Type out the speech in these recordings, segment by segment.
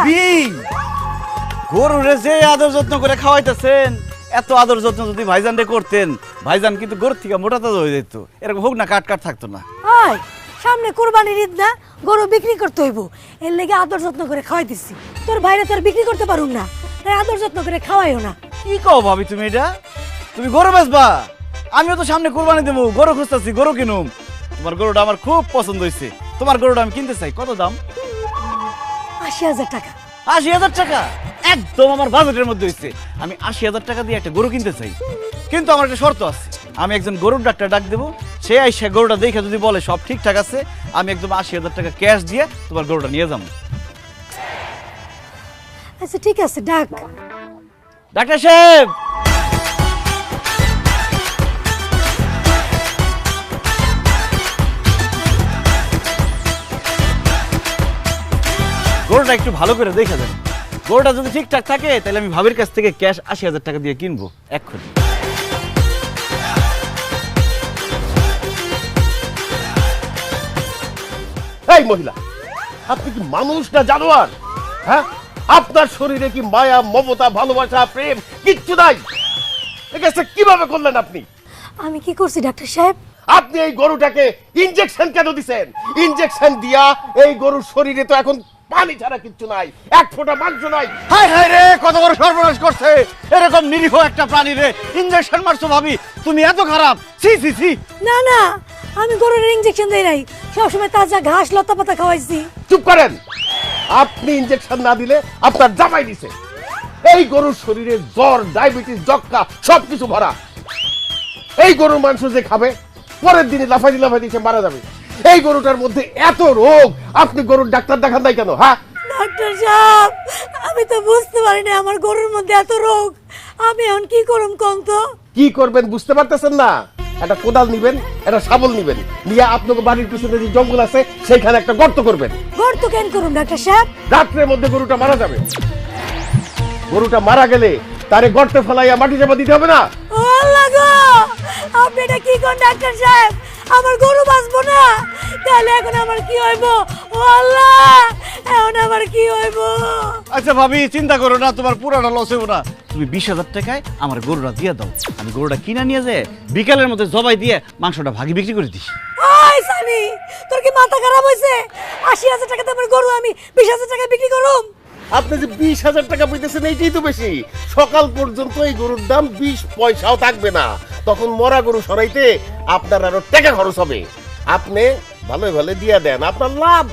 ভাবি গরুরে যে আদর যত্ন করে খাওয়াইতেছেন, এত আদর যত্ন যদি ভাইজান রে করতেন, ভাইজান কিন্তু গরুর থেকে মোটা তাজা হয়ে যেত, এরকম হোক না কাট কাট থাকতো না। হাই সামনে কুরবানির ঈদ না, গরু বিক্রি করতে হইব, এর লেগে আদর যত্ন করে খাওয়াই দিছি। তোর বাইরে তোর বিক্রি করতে পারুম না, তাই আদর যত্ন করে খাওয়াইও না। কি কও ভাবি তুমি এটা? তুমি গরু বেচবা? আমিও তো সামনে কুরবানি দেবো, গরু খুঁজতেছি, গরু কিনুম। তোমার গরুটা আমার খুব পছন্দ হয়েছে, তোমার গরুটা আমি কিনতে চাই। কত দাম? ৮০,০০০ টাকা। ৮০,০০০ টাকা? একদম আমার বাজেটের মধ্যে হয়েছে। আমি ৮০,০০০ টাকা দিয়ে একটা গরু কিনতে চাই, কিন্তু আমার একটা শর্ত আছে। আমি একজন গরুর ডাক্তার ডাক দেবো, সে আইসা গরুটা দেখে যদি বলে সব ঠিকঠাক আছে, আমি একদম ৮০,০০০ টাকা ক্যাশ দিয়ে তোমার গরুটা নিয়ে যাবো। আচ্ছা ঠিক আছে, ডাক। ডাক্তার সাহেব, গরুটা একটু ভালো করে দেখে দেন। গরুটা যদি ঠিকঠাক থাকে তাহলে আমি ভাবির কাছ থেকে ক্যাশ ৮০,০০০ টাকা দিয়ে কিনবো এক্ষুনি। এই মহিলা, আপনি কি মানুষ না জানোয়ার? হ্যাঁ, আপনার শরীরে কি মায়া, মমতা, ভালোবাসা, প্রেম কিচ্ছু নাই? এই কাজটা কিভাবে করলেন আপনি? আমি কি করছি ডাক্তার সাহেব? আপনি এই গরুটাকে ইনজেকশন কেন দিছেন? ইনজেকশন দিয়া এই গরুর শরীরে তো এখন পানি ছাড়া কিচ্ছু নাই, এক ফোঁটা মাংস নাই। হায় হায় রে, কত বড় সর্বনাশ করছে! এরকম নিরীহ একটা প্রাণীরে ইনজেকশন মারছো ভাবি, তুমি এত খারাপ! সি সি সি! না না, আমি গরুর ইনজেকশন দেই নাই, সবসময় তাজা ঘাস লতা পাতা খাওয়াইছি। চুপ করেন! আপনি ইনজেকশন না দিলে আপনার জামাই দিছে। এই গরুর শরীরে জ্বর, ডায়াবেটিস, যক্কা সবকিছু ভরা। এই গরুর মাংস যে খাবে পরের দিনে লাফাইতে লাফাইতে সে মারা যাবে। এই গরুটার মধ্যে এত রোগ, আপনি গরুর ডাক্তার দেখান নাই কেন? হ্যাঁ ডাক্তার সাহেব, আমি তো বুঝতে পারিনি আমার গরুর মধ্যে এত রোগ। আমি এখন কি করুম কোন তো? কি করবেন বুঝতে পারতেছেন না? একটা কোদাল নিবেন, একটা শাবল নিবেন, নিয়ে আপনাকে বাড়ির পিছনে যে জঙ্গল আছে সেখানে একটা গর্ত করবেন। গর্ত কেন করুম ডাক্তার সাহেব? রাত্রের মধ্যে গরুটা মারা যাবে। গরুটা মারা গেলে তারে গর্তে ফেলাইয়া মাটি চাপা দিতে হবে না? ও আল্লাহ গো, আপনি এটা কি কোন ডাক্তার সাহেব? আমার গরু বাঁচবো না, তাহলে এখন আমার কি হইব? ও আল্লাহ, এখন আমার কি হইব? আচ্ছা ভাবি, চিন্তা করো না, তোমার পুরাটা লস হইব না। তুমি ২০,০০০ টাকায় আমার গরুটা দিয়ে দাও, আমি গরুটা কিনা নিয়ে যায় বিকালের মধ্যে জবাই দিয়ে মাংসটা ভাগে বিক্রি করে দিস। ওই সানি, তোর কি মাথা খারাপ হইছে? ৮০,০০০ টাকাতে আমার গরু আমি ২০,০০০ টাকায় বিক্রি করুম? আপনি যে ২০,০০০ টাকা পেতেছেন এইটাই তো বেশি। সকাল পর্যন্ত এই গরুর দাম ২০ পয়সাও থাকবে না, তখন মরা গরু সরাইতে আপনার আরো টাকা খরচ হবে। আপনি ভালো ভালো দিয়া দেন, আপনার লাভ।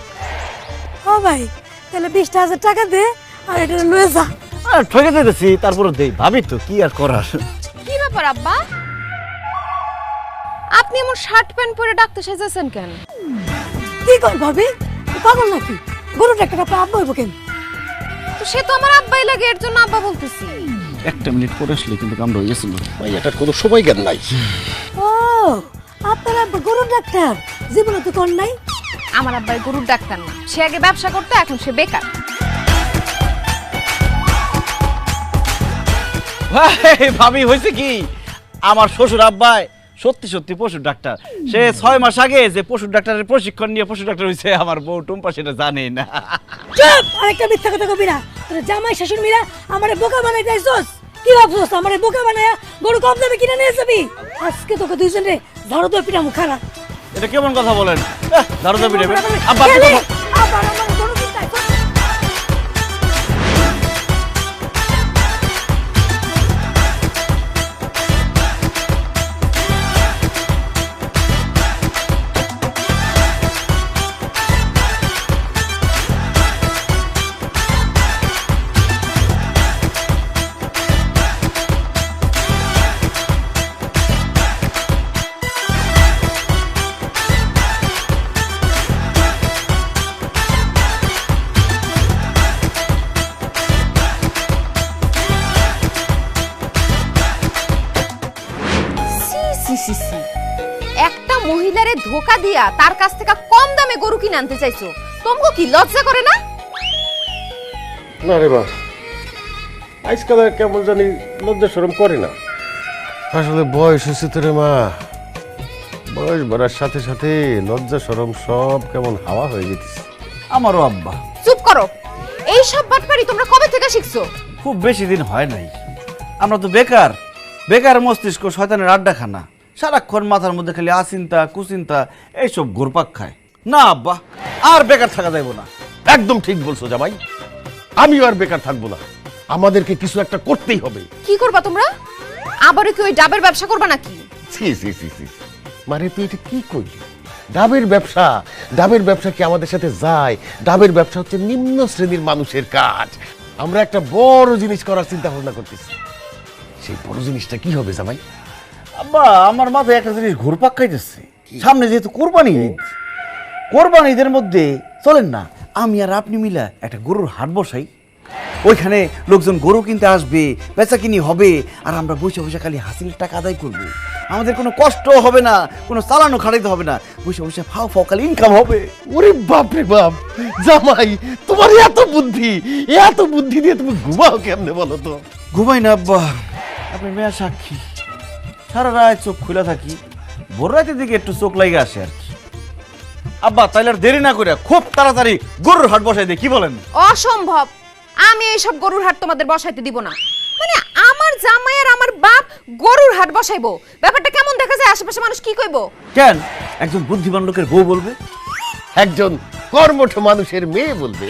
ও ভাই, তাহলে ২০,০০০ টাকা দে আর এটা লয়ে যা। ঠকে দিতেছি, তারপরে দেই। ভাবি তো কি আর করার। কি ব্যাপার আব্বা, আপনি এমন শার্ট প্যান্ট পরে ডাক্তার সেজেছেন কেন? কি কর ভাবি, পাগল নাকি? গরু ডাক্তার আপনার আব্বা হইব কেন? তো সে তো আমার আব্বাই লাগে, এর জন্য আব্বা বলতেছি। একটা মিনিট পরে আসলে কিন্তু কামড় হয়ে গেছিল। ভাই এটার কোনো সময় জ্ঞান নাই। ও, আপনার আব্বা গরু ডাক্তার? জীবনে তো কোন নাই। আমার আব্বাই গরুর ডাক্তার না, সে আগে ব্যবসা করতো, এখন সে বেকার। ভাবি হয়েছে কি, আমার শ্বশুর আব্বাই সত্যি সত্যি পশুর ডাক্তার। সে ৬ মাস আগে যে পশুর ডাক্তারের প্রশিক্ষণ নিয়ে পশু ডাক্তার হয়েছে, আমার বউ টুম্পা সেটা জানে না। চুপ! আরেকটা মিথ্যা কথা কবি না। তোর জামাই শাশুড়ি মিরা আমারে বোকা বানাই যাইছস। কি ভাবছস আমারে বোকা বানায়া গরু কম দামে কিনে নিয়ে যাবি? আজকে তোকে দুইজনে ঝাড়ু দিয়ে পিটামু খারাপ। এটা কেমন কথা বলেন? দারুণ পিটাবে আব্বা। খেলে, আবার আমার গরু কিনতে আইছস। সি সি সি, একটা মহিলারে ধোকা দিয়া তার কাছ থেকে কম দামে গরু কিনে আনতে চাইছো, তোমাকে কি লজ্জা করে না? না রে মা, আজকাল আর কেমন জানি লজ্জা শরম করে না। আসলে বয়স হয়েছে তো রে মা, বয়স বাড়ার সাথে সাথে লজ্জা শরম সব কেমন হাওয়া হয়ে যেতেছে। আমারও আব্বা। চুপ করো, এই সব বাটপারি তোমরা কবে থেকে শিখছো? খুব বেশি দিন হয় নাই। আমরা তো বেকার বেকার মস্তিষ্ক, শয়তানের আড্ডাখানা। সারাক্ষণ মাথার মধ্যে খালি আচিন্তা কুচিন্তা এইসব ঘুরপাক খায়। না আব্বা, আর বেকার থাকা যাইব না। একদম ঠিক বলছো জামাই, আমিও আর বেকার থাকবো না, আমাদেরকে কিছু একটা করতেই হবে। কি করবা তোমরা? আবারও কি ওই ডাবের ব্যবসা করবা নাকি? ছি ছি ছি ছি, মানে তুই এটা কি করলি? ডাবের ব্যবসা? ডাবের ব্যবসা কি আমাদের সাথে যায়? ডাবের ব্যবসা হচ্ছে নিম্ন শ্রেণীর মানুষের কাজ। আমরা একটা বড় জিনিস করার চিন্তা ভাবনা করতেছি। সেই বড় জিনিসটা কি হবে জামাই? আব্বা, আমার মাথায় একটা জিনিস ঘুরপাক খাইতেছে। সামনে যেহেতু কোরবানি ঈদ, কোরবানি ঈদের মধ্যে চলেন না আমি আর আপনি মিলা একটা গরুর হাট বসাই। ওইখানে লোকজন গরু কিনতে আসবে, বেচা কিনি হবে, আর আমরা বসে বসে খালি হাসিলের টাকা আদায় করবো। আমাদের কোনো কষ্ট হবে না, কোনো চালানো খাটাইতে হবে না, বসে বসে ফাও ফাও খালি ইনকাম হবে। ওরে বাপ রে বাপ, জামাই তোমার এত বুদ্ধি, এত বুদ্ধি দিয়ে তুমি ঘুমাও কেমনে বলো তো? ঘুমাই না আব্বা, আপনি মেয়া সাক্ষী। সারা রাত চোখ খুলে থাকি, ভোর রাতের দিকে একটু চোখ লাগে আসে আর কি। আব্বা, তাইলে আর দেরি না করে খুব তাড়াতাড়ি গরুর হাট বসাই দিই, কি বলেন? অসম্ভব, আমি এইসব গরুর হাট তোমাদের বসাইতে দিব না। মানে আমার জামাই আর আমার বাপ গরুর হাট বসাইবো, ব্যাপারটা কেমন দেখা যায়? আশেপাশে মানুষ কি কইবো? কেন একজন বুদ্ধিমান লোকের বউ বলবে? একজন কর্মঠ মানুষের মেয়ে বলবে।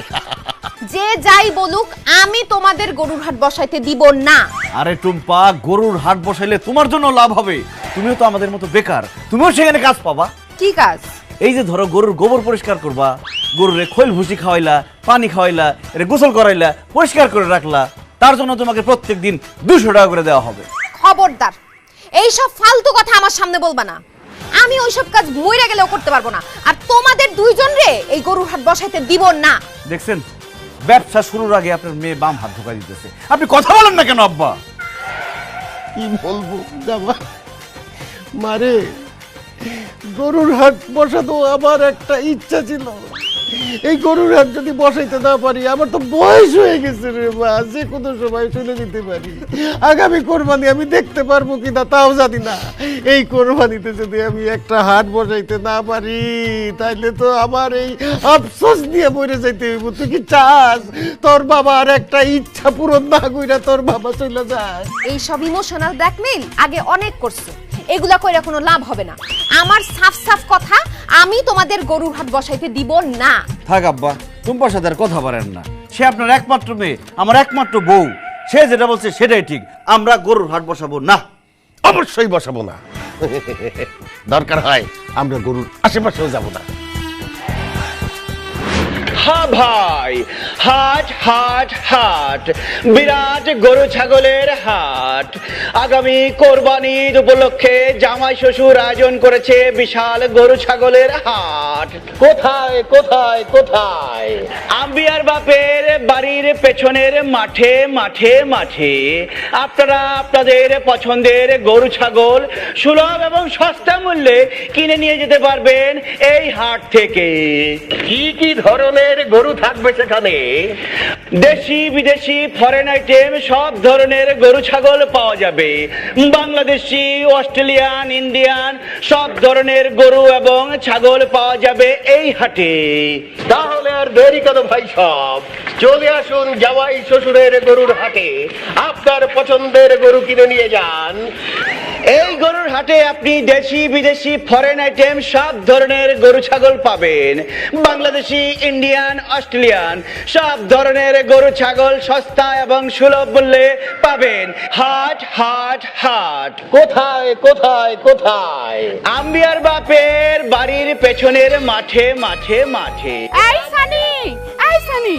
যে যাই বলুক, আমি তোমাদের গরুর হাট বসাইতে দিব না। আরে টুম্পা, গরুর হাট বসাইলে তোমার জন্য লাভ হবে। তুমিও তো আমাদের মতো বেকার, তুমিও সেখানে কাজ পাবা। কি কাজ? এই যে ধরো গরুর গোবর পরিষ্কার করবা, গরুরে খৈল ভুসি খাওয়াইলা, পানি খাওয়াইলা, এটা গোসল করাইলা, পরিষ্কার করে রাখলা, তার জন্য তোমাকে প্রত্যেক দিন 200 টাকা করে দেওয়া হবে। খবরদার, এইসব ফালতু কথা আমার সামনে বলবা না। আমি ওইসব কাজ মইরা গেলেও করতে পারবো না, আর তোমাদের দুইজন রে এই গরুর হাট বসাইতে দিব না। দেখছেন, ব্যবসা শুরুর আগে আপনার মেয়ে বাম হাত ঢোকা দিতেছে। আপনি কথা বলেন না কেন আব্বা? কি বলবো জামাই, মারে গরুর হাট বসাতো আমার একটা ইচ্ছা ছিল। এই গরুর হাট যদি বসাইতে না পারি, আমার তো বয়স হয়ে গেছে রে মা, যে কোনো সময় চলে যেতে পারি। আগামী কোরবানি আমি দেখতে পারবো কিনা তাও জানি না। এই কোরবানিতে যদি আমি একটা হাট বসাইতে না পারি, তাইলে তো আমার এই আফসোস নিয়ে মরে যাইতে হইব। তুই কি চাস তোর বাবা আর একটা ইচ্ছা পূরণ না কইরা তোর বাবা চলে যায়? এইসব ইমোশনাল ব্ল্যাকমেইল আগে অনেক করছো, এগুলা কইরা কোনো লাভ হবে না। আমার সাফ সাফ কথা, আমি তোমাদের গরুর হাট বসাইতে দিব না। থাক আব্বা, টুম্পার সাথে আর কথা বলেন না। সে আপনার একমাত্র মেয়ে, আমার একমাত্র বউ। সে যেটা বলছে সেটাই ঠিক। আমরা গরুর হাট বসাবো না। অবশ্যই বসাবো না। দরকার হয় আমরা গরুর আশেপাশেও যাব না। হ্যাঁ ভাই, হাট হাট হাট, বিরাট গরু ছাগলের হাট। আগামী কোরবানির উপলক্ষে জামাই শ্বশুর আয়োজন করেছে বিশাল গরু ছাগলের হাট। কোথায় কোথায় কোথায়? আম্বিয়ার বাপের বাড়ির পেছনের মাঠে মাঠে মাঠে। আপনারা আপনাদের পছন্দের গরু ছাগল সুলভ এবং সস্তা মূল্যে কিনে নিয়ে যেতে পারবেন এই হাট থেকে। কি কি ধরনের গরু থাকবে সেখানে? দেশি বিদেশি ফরেন আইটেম সব ধরনের গরু ছাগল পাওয়া যাবে। বাংলাদেশি, অস্ট্রেলিয়ান, ইন্ডিয়ান সব ধরনের গরু এবং ছাগল পাওয়া যাবে এই হাটে। তাহলে আর দেরি কেন ভাই, সব চলে আসুন জামাই শ্বশুরের গরুর হাটে। আপনার পছন্দের গরু কিনে নিয়ে যান। এই গরুর হাটে আপনি দেশি বিদেশি ফরেন আইটেম সব ধরনের গরু ছাগল পাবেন। বাংলাদেশি, ইন্ডিয়ান, অস্ট্রেলিয়ান সব ধরনের গরু ছাগল সস্তা এবং সুলভ মূল্যে পাবেন। হাট হাট হাট। কোথায় কোথায় কোথায়? আম্বিয়ার বাপের বাড়ির পেছনের মাঠে মাঠে মাঠে। এই সানি, এই সানি।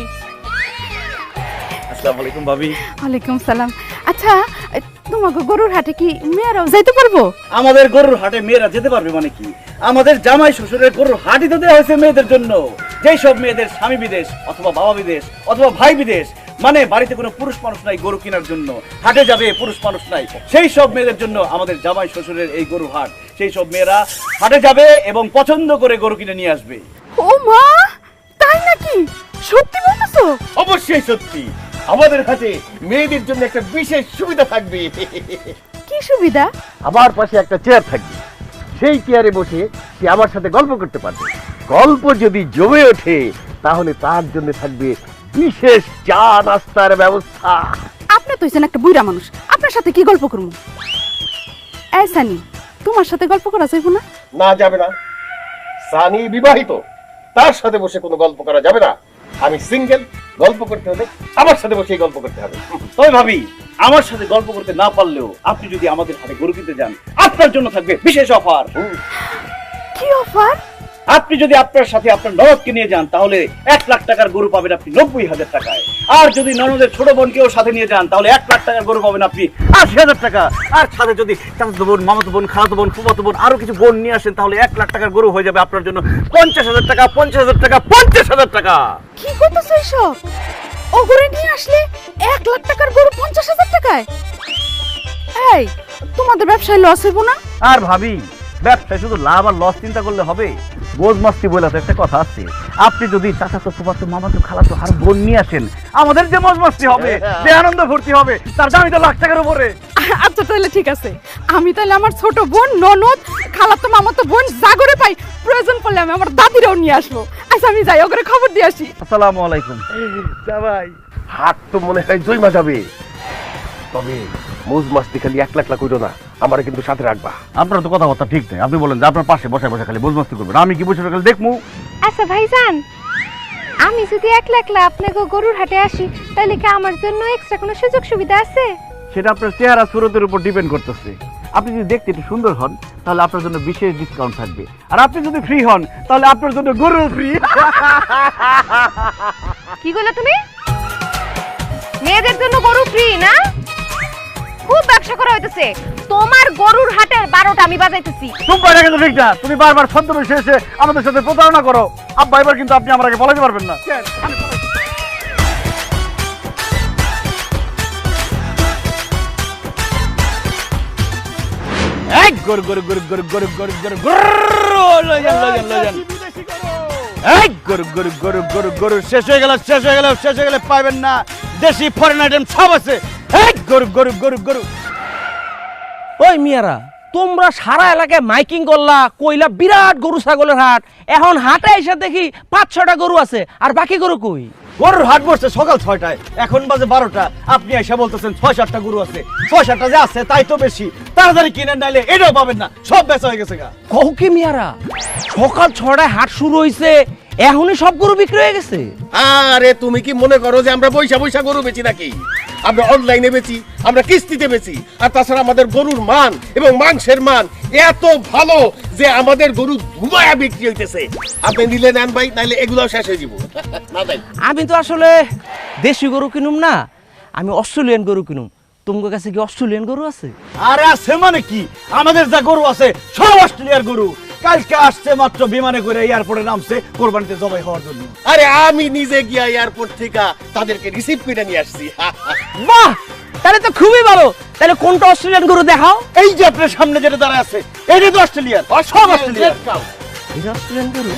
আসসালামু আলাইকুম ভাবি। ওয়ালাইকুম সালাম। আচ্ছা, তোমাকে গরুর হাটে কি মেয়েরাও যাইতে পারবো? আমাদের গরুর হাটে মেয়েরা যেতে পারবে মানে কি? আমাদের জামাই শ্বশুরের গরুর হাটই তো দেওয়া হয়েছে মেয়েদের জন্য। যেই সব মেয়েদের স্বামী বিদেশ অথবা বাবা বিদেশ অথবা ভাই বিদেশ, মানে বাড়িতে কোনো পুরুষ মানুষ নাই গরু কেনার জন্য, হাটে যাবে পুরুষ মানুষ নাই, সেই সব মেয়েদের জন্য আমাদের জামাই শ্বশুরের এই গরুর হাট। সেই সব মেয়েরা হাটে যাবে এবং পছন্দ করে গরু কিনে নিয়ে আসবে। ও মা, তাই নাকি? সত্যি বলতেছো? অবশ্যই সত্যি। আমাদের হাতে মেয়েদের জন্য একটা বিশেষ সুবিধা থাকবে। কি সুবিধা? আমার পাশে একটা চেয়ার থাকবে, সেই চেয়ারে বসে সে আমার সাথে গল্প করতে পারবে। গল্প যদি জমে ওঠে তাহলে তার জন্য থাকবে বিশেষ চা নাস্তার ব্যবস্থা। আপনি তো হইছেন একটা বুইড়া মানুষ, আপনার সাথে কি গল্প করবো? এই সানি, তোমার সাথে গল্প করা যাইব না? না, যাবে না। সানি বিবাহিত, তার সাথে বসে কোনো গল্প করা যাবে না। আমি সিঙ্গেল, গল্প করতে হলে আমার সাথে বসে গল্প করতে হবে। তবে ভাবি, আমার সাথে গল্প করতে না পারলেও আপনি যদি আমাদের হাতে গরু কিনতে যান, আপনার জন্য থাকবে বিশেষ অফার। কি অফার? আপনি যদি আপনার সাথে আপনার ননদকে নিয়ে যান, তাহলে 1 লাখ টাকার গরু পাবেন আপনি 90,000 টাকায়। আর যদি ননদের ছোট বোনকেও সাথে নিয়ে যান, তাহলে 1 লাখ টাকার গরু পাবেন আপনি 80,000 টাকা। আর সাথে যদি চাচাতো বোন, মামাতো বোন, খালাতো বোন, ফুফাতো বোন আরো কিছু বোন নিয়ে আসেন, তাহলে 1 লাখ টাকার গরু হয়ে যাবে আপনার জন্য 50,000 টাকা, 50,000 টাকা, 50,000 টাকা। কি করতেছো এইসব? ও গরু নিয়ে আসলে 1 লাখ টাকার গরু 50,000 টাকায়? এই, তোমাদের ব্যবসায় লস হইব না? আর ভাবি, ব্যবসায় শুধু লাভ আর লস চিন্তা করলে হবে? বোঝ মাস্তি বলে তো একটা কথা আছে। আপনি যদি চাচাতো, ফুফাতো, মামাতো, খালাতো আর বোন নিয়ে আসেন, আমাদের যে মজ মাস্তি হবে, যে আনন্দ ফুর্তি হবে, তার দামই তো লাখ টাকার উপরে। আচ্ছা তাহলে ঠিক আছে, আমি তাহলে আমার ছোট বোন, ননদ, খালাতো, মামাতো বোন জাগরে পাই, প্রয়োজন পড়লে আমি আমার দাদিরাও নিয়ে আসবো। আচ্ছা আমি যাই, ওকে খবর দিয়ে আসি। আসসালামু আলাইকুম। ভাই, হাট তো মনে হয় জয়মা যাবে। তবে মোজ মাস্তি খালি 1 লাখ কইরো না, আমার কিন্তু সাথে রাখবা। আপনার তো কথাবার্তা ঠিক নেই। আপনি বলেন যে আপনার পাশে বসে বসে খালি বোঝ মাস্তি করবেন, আমি কি বসে খালি দেখবো? আচ্ছা ভাইজান, আমি যদি একলা একলা আপনাকে গরুর হাটে আসি, তাহলে কি আমার জন্য এক্সট্রা কোনো সুযোগ সুবিধা আছে? সেটা আপনার চেহারা সুরতের উপর ডিপেন্ড করতেছে। আপনি যদি দেখতে একটু সুন্দর হন, তাহলে আপনার জন্য বিশেষ ডিসকাউন্ট থাকবে। আর আপনি যদি ফ্রি হন, তাহলে আপনার জন্য গরু ফ্রি। কি বলে তুমি? মেয়েদের জন্য গরু ফ্রি না? খুব ব্যবসা করা হইতেছে। তোমার গরুর হাটের 12টা আমি বাজাইতেছি। তুমি এটা কিন্তু ঠিক না। তুমি বারবার ছদ্মবেশে এসে আমাদের সাথে প্রতারণা করো। আব্বা, এবার কিন্তু আপনি আমার আগে বলাতে পারবেন না। এক গরু গরু গরু গরু গরু গরু গরু গরু লই যান লই যান লই যান। এক গরু গরু গরু গরু গরু শেষ হয়ে গেল, শেষ হয়ে গেল, শেষ হয়ে গেলে পাইবেন না। দেশি ফরেন আইটেম সব আছে। এক গরু গরু গরু গরু। ওই মিয়ারা, তোমরা সারা এলাকায় মাইকিং করলা, কইলা বিরাট গরু ছাগলের হাট। এখন হাটে এসে দেখি 5-6টা গরু আছে, আর বাকি গরু কই? গরুর হাট বসছে সকাল 6টায়, এখন বাজে 12টা। আপনি এসে বলতেছেন 6-7টা গরু আছে। 6-7টা যে আছে তাই তো বেশি। তাড়াতাড়ি কিনেন, নাইলে এটাও পাবেন না, সব বেচা হয়ে গেছে গা। কও কি মিয়ারা, সকাল 6টায় হাট শুরু হইছে, এখনই সব গরু বিক্রি হয়ে গেছে? আরে তুমি কি মনে করো যে আমরা পয়সা পয়সা গরু বেচি নাকি? আমরা অনলাইনে বেচি, আমরা কিস্তিতে বেচি। আর তাছাড়া আমাদের গরুর মান এবং মাংসের মান এত ভালো যে আমাদের গরু ধুমায়া বিক্রি হইতেছে। আপনি নিলে নেন ভাই, নাইলে এগুলোও শেষ হয়ে যাব। না ভাই, আমি তো আসলে দেশি গরু কিনুম না, আমি অস্ট্রেলিয়ান গরু কিনুম। তোমার কাছে কি অস্ট্রেলিয়ান গরু আছে? আরে আছে মানে কি, আমাদের যা গরু আছে সব অস্ট্রেলিয়ার গরু। কালকে আসছে মাত্র বিমানে করে এয়ারপোর্টে নামছে কোরবানিতে জবাই হওয়ার জন্য। আরে আমি নিজে গিয়া এয়ারপোর্ট থেকে তাদেরকে রিসিভ করে নিয়ে আসছি। বাহ, তাহলে তো খুবই ভালো। তাহলে কোনটা অস্ট্রেলিয়ান গরু দেখাও। এই যে আপনার সামনে যেটা দাঁড়ায় আছে, এটাই তো অস্ট্রেলিয়ার, সব অস্ট্রেলিয়ার। এটা অস্ট্রেলিয়ান গরু?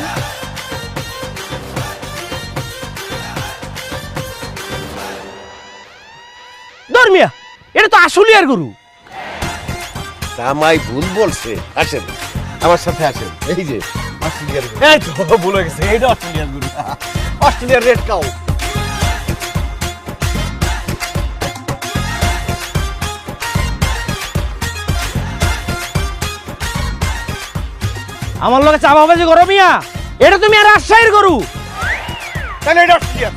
ধর্মিয়া, এটা তো আসলিয়ার গরু। জামাই ভুল বলছে। আসেন আমার সাথে, আসেন। এই যে অস্ট্রেলিয়ার গরু। এই তো ভুলে গেছে, এইটা অস্ট্রেলিয়ার গরু, অস্ট্রেলিয়ার রেড কাউ। আমার লগে চাপাবাজি করো মিয়া, এটা তুমি আর রাজশাহীর গরু। তাহলে এটা অস্ট্রেলিয়ার।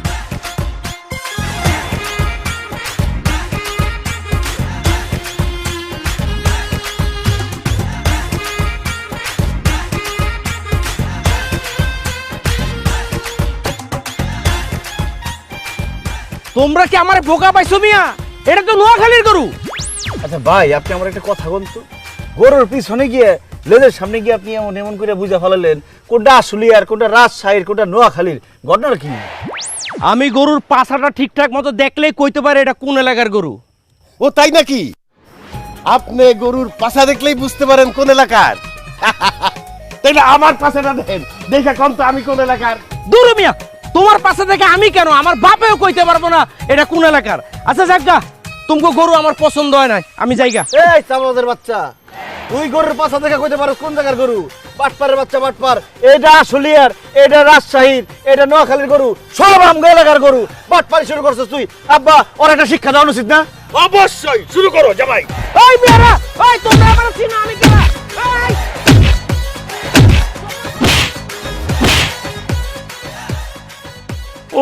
তোমরা কি আমার বোকা পাইছো মিয়া? এটা তো নোয়াখালীর গরু। আচ্ছা ভাই, আপনি আমার একটা কথা বলতো, গরুর পিছনে গিয়ে লেজের সামনে গিয়ে আপনি এমন এমন করে বুঝা ফেলালেন কোনটা আসলিয়ার, কোনটা রাজশাহীর, কোনটা নোয়াখালীর। ঘটনাটা কি? আমি গরুর পাছাটা ঠিকঠাক মতো দেখলেই কইতে পারে এটা কোন এলাকার গরু। ও তাই নাকি? আপনি গরুর পাছা দেখলেই বুঝতে পারেন কোন এলাকার? তাইলে আমার পাছাটা দেখেন, দেখে কোন তো আমি কোন এলাকার। দূর মিয়া, তোমার পাশে থেকে আমি কেন, আমার বাপেও কইতে পারবো না এটা কোন এলাকার। আচ্ছা যাক গা, তোমাকে গরু আমার পছন্দ হয় নাই, আমি যাইগা। এই চাবাদের বাচ্চা, তুই গরুর পাছা দেখা কইতে পারো কোন জায়গার গরু? বাটপারের বাচ্চা বাটপার। এটা আশুলিয়ার, এটা রাজশাহীর, এটা নোয়াখালীর গরু, সব আমগো এলাকার গরু। বাটপারি শুরু করছিস তুই। আব্বা ওর একটা শিক্ষা দেওয়া উচিত না? অবশ্যই শুরু করো জামাই। ওই মিয়ারা, ওই তোমরা আমার চিনো আমি কেনা। এই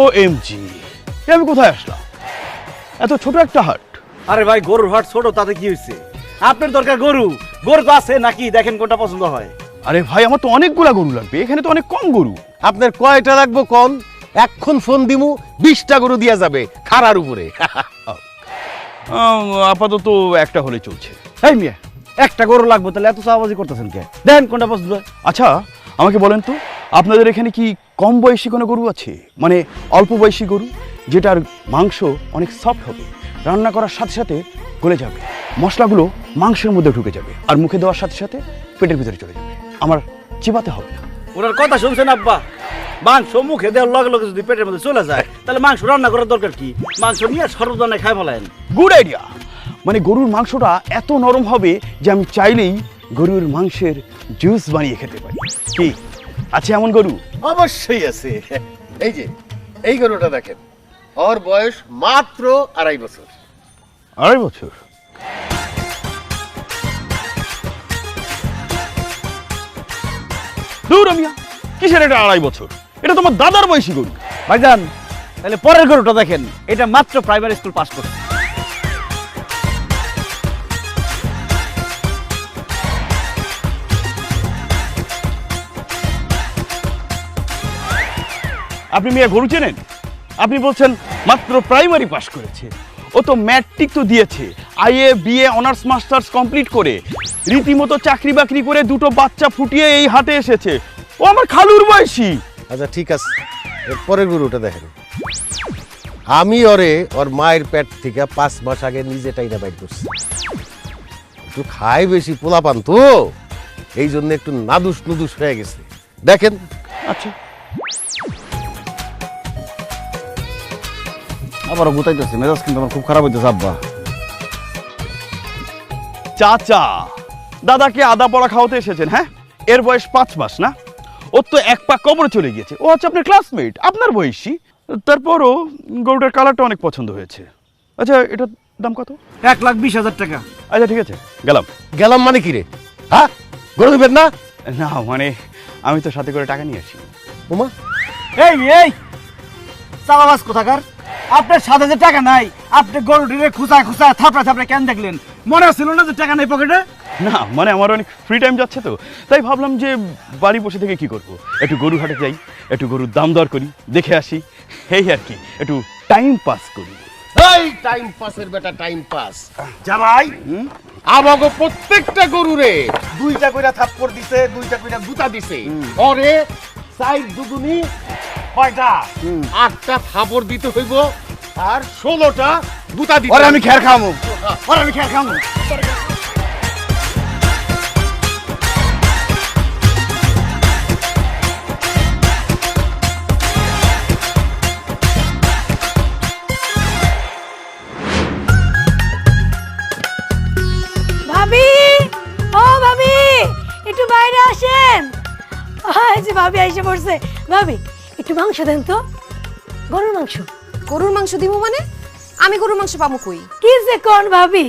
OMG, আমি কোথায় আসলাম? এত ছোট একটা হাট। আরে ভাই গরুর হাট ছোট, তাতে কি হয়েছে? আপনার দরকার গরু, গরু তো আছে নাকি? দেখেন কোনটা পছন্দ হয়। আরে ভাই, আমার তো অনেকগুলা গরু লাগবে, এখানে তো অনেক কম গরু। আপনার কয়টা লাগবে কোন? এখন ফোন দিমু 20টা গরু দিয়া যাবে খাড়ার উপরে। আপাতত একটা হলে চলছে। এই মিয়া, একটা গরু লাগবে, তাহলে এত চাওয়াবাজি করতেছেন কে? দেন কোনটা পছন্দ হয়। আচ্ছা আমাকে বলেন তো, আপনাদের এখানে কি কম বয়সী কোনো গরু আছে? মানে অল্প বয়সী গরু, যেটার মাংস অনেক সফট হবে, রান্না করার সাথে সাথে গলে যাবে, মশলাগুলো মাংসের মধ্যে ঢুকে যাবে, আর মুখে দেওয়ার সাথে সাথে পেটের ভিতরে চলে যাবে, আমার চিবাতে হবে না। ওনার কথা শুনছেন আব্বা? মাংস মুখে দেওয়ার লগে লগে যদি পেটের মধ্যে চলে যায়, তাহলে মাংস রান্না করার দরকার কি? মাংস নিয়ে সর্বদানে খাই ফেলেন। Good idea. মানে গরুর মাংসটা এত নরম হবে যে আমি চাইলেই গরুর মাংসের জুস বানিয়ে খেতে পারি। কি আছে এমন গরু? অবশ্যই আছে। এই যে এই গরুটা দেখেন, ওর বয়স মাত্র 2.5 বছর। 2.5 বছর? দূর মিয়া, কিসের এটা 2.5 বছর? এটা তোমার দাদার বয়সী গরু। ভাইজান তাহলে পরের গরুটা দেখেন, এটা মাত্র প্রাইমারি স্কুল পাস করছে। আপনি মিয়া গরু চেনেন? আপনি বলছেন মাত্র প্রাইমারি পাস করেছে। ও তো ম্যাট্রিক তো দিয়েছে, IA BA honours masters complete করে রীতিমতো চাকরি বাকরি করে 2টো বাচ্চা ফুটিয়ে এই হাটে এসেছে। ও আমার খালুর বয়সী। আচ্ছা ঠিক আছে, এরপরের গরুটা দেখেন। আমি ওর মায়ের পেট থেকে 5 মাস আগে নিজে টাইনা বাইর করছি। একটু খাই বেশি পোলাপান তো, এই জন্য একটু নাদুস নুদুস হয়ে গেছে। দেখেন। আচ্ছা আবারও গুতাইতেছে, মেজাজ কিন্তু আমার খুব খারাপ হইতেছে আব্বা। চাচা দাদাকে আদা পড়া খাওয়াতে এসেছেন? হ্যাঁ, এর বয়স 5 মাস না? ওর তো এক পা কবরে চলে গিয়েছে। ও হচ্ছে আপনার ক্লাসমেট, আপনার বয়সী। তারপরও গরুটার কালারটা অনেক পছন্দ হয়েছে। আচ্ছা এটার দাম কত? 1,20,000 টাকা। আচ্ছা ঠিক আছে, গেলাম। গেলাম মানে কি রে? হ্যাঁ, গরু দিবেন না? না মানে আমি তো সাথে করে টাকা নিয়ে আসি। ওমা, এই চালাবাজ কোথাকার! আপনার সাথে যে টাকা নাই, আপনি গরুটিরে খুঁচায় খুঁচায় থাপড়া থাপড়া কেন দেখলেন? মনে ছিল না যে টাকা নেই পকেটে? না মানে আমার অনেক ফ্রি টাইম যাচ্ছে তো, তাই ভাবলাম যে বাড়ি বসে থেকে কি করব, একটু গরু হাটে যাই, একটু গরুর দাম দর করি, দেখে আসি, এই আর কি, একটু টাইম পাস করি। এই টাইম পাসের বেটা টাইম পাস। জামাই আমাগো প্রত্যেকটা গরুরে 2টা কইরা থাপ্পড় দিছে, 2টা কইরা গুতা দিছে। ওরে 4 দুগুনি কয়টা? 8টা থাপ্পড় দিতে হইব, আর 16টা গুতা দিতে। ওরে আমি খের খামু, ওরে আমি খের খামু। ভাবি, ও ভাবি, একটু বাইরে আসেন। এই যে ভাবি এসে পড়ছে। ভাবি একটু মাংস দেন তো, গরুর মাংস। গরুর মাংস দিব মানে? আমি গরুর মাংস পাবো কই? কি যে কোন ভাবি,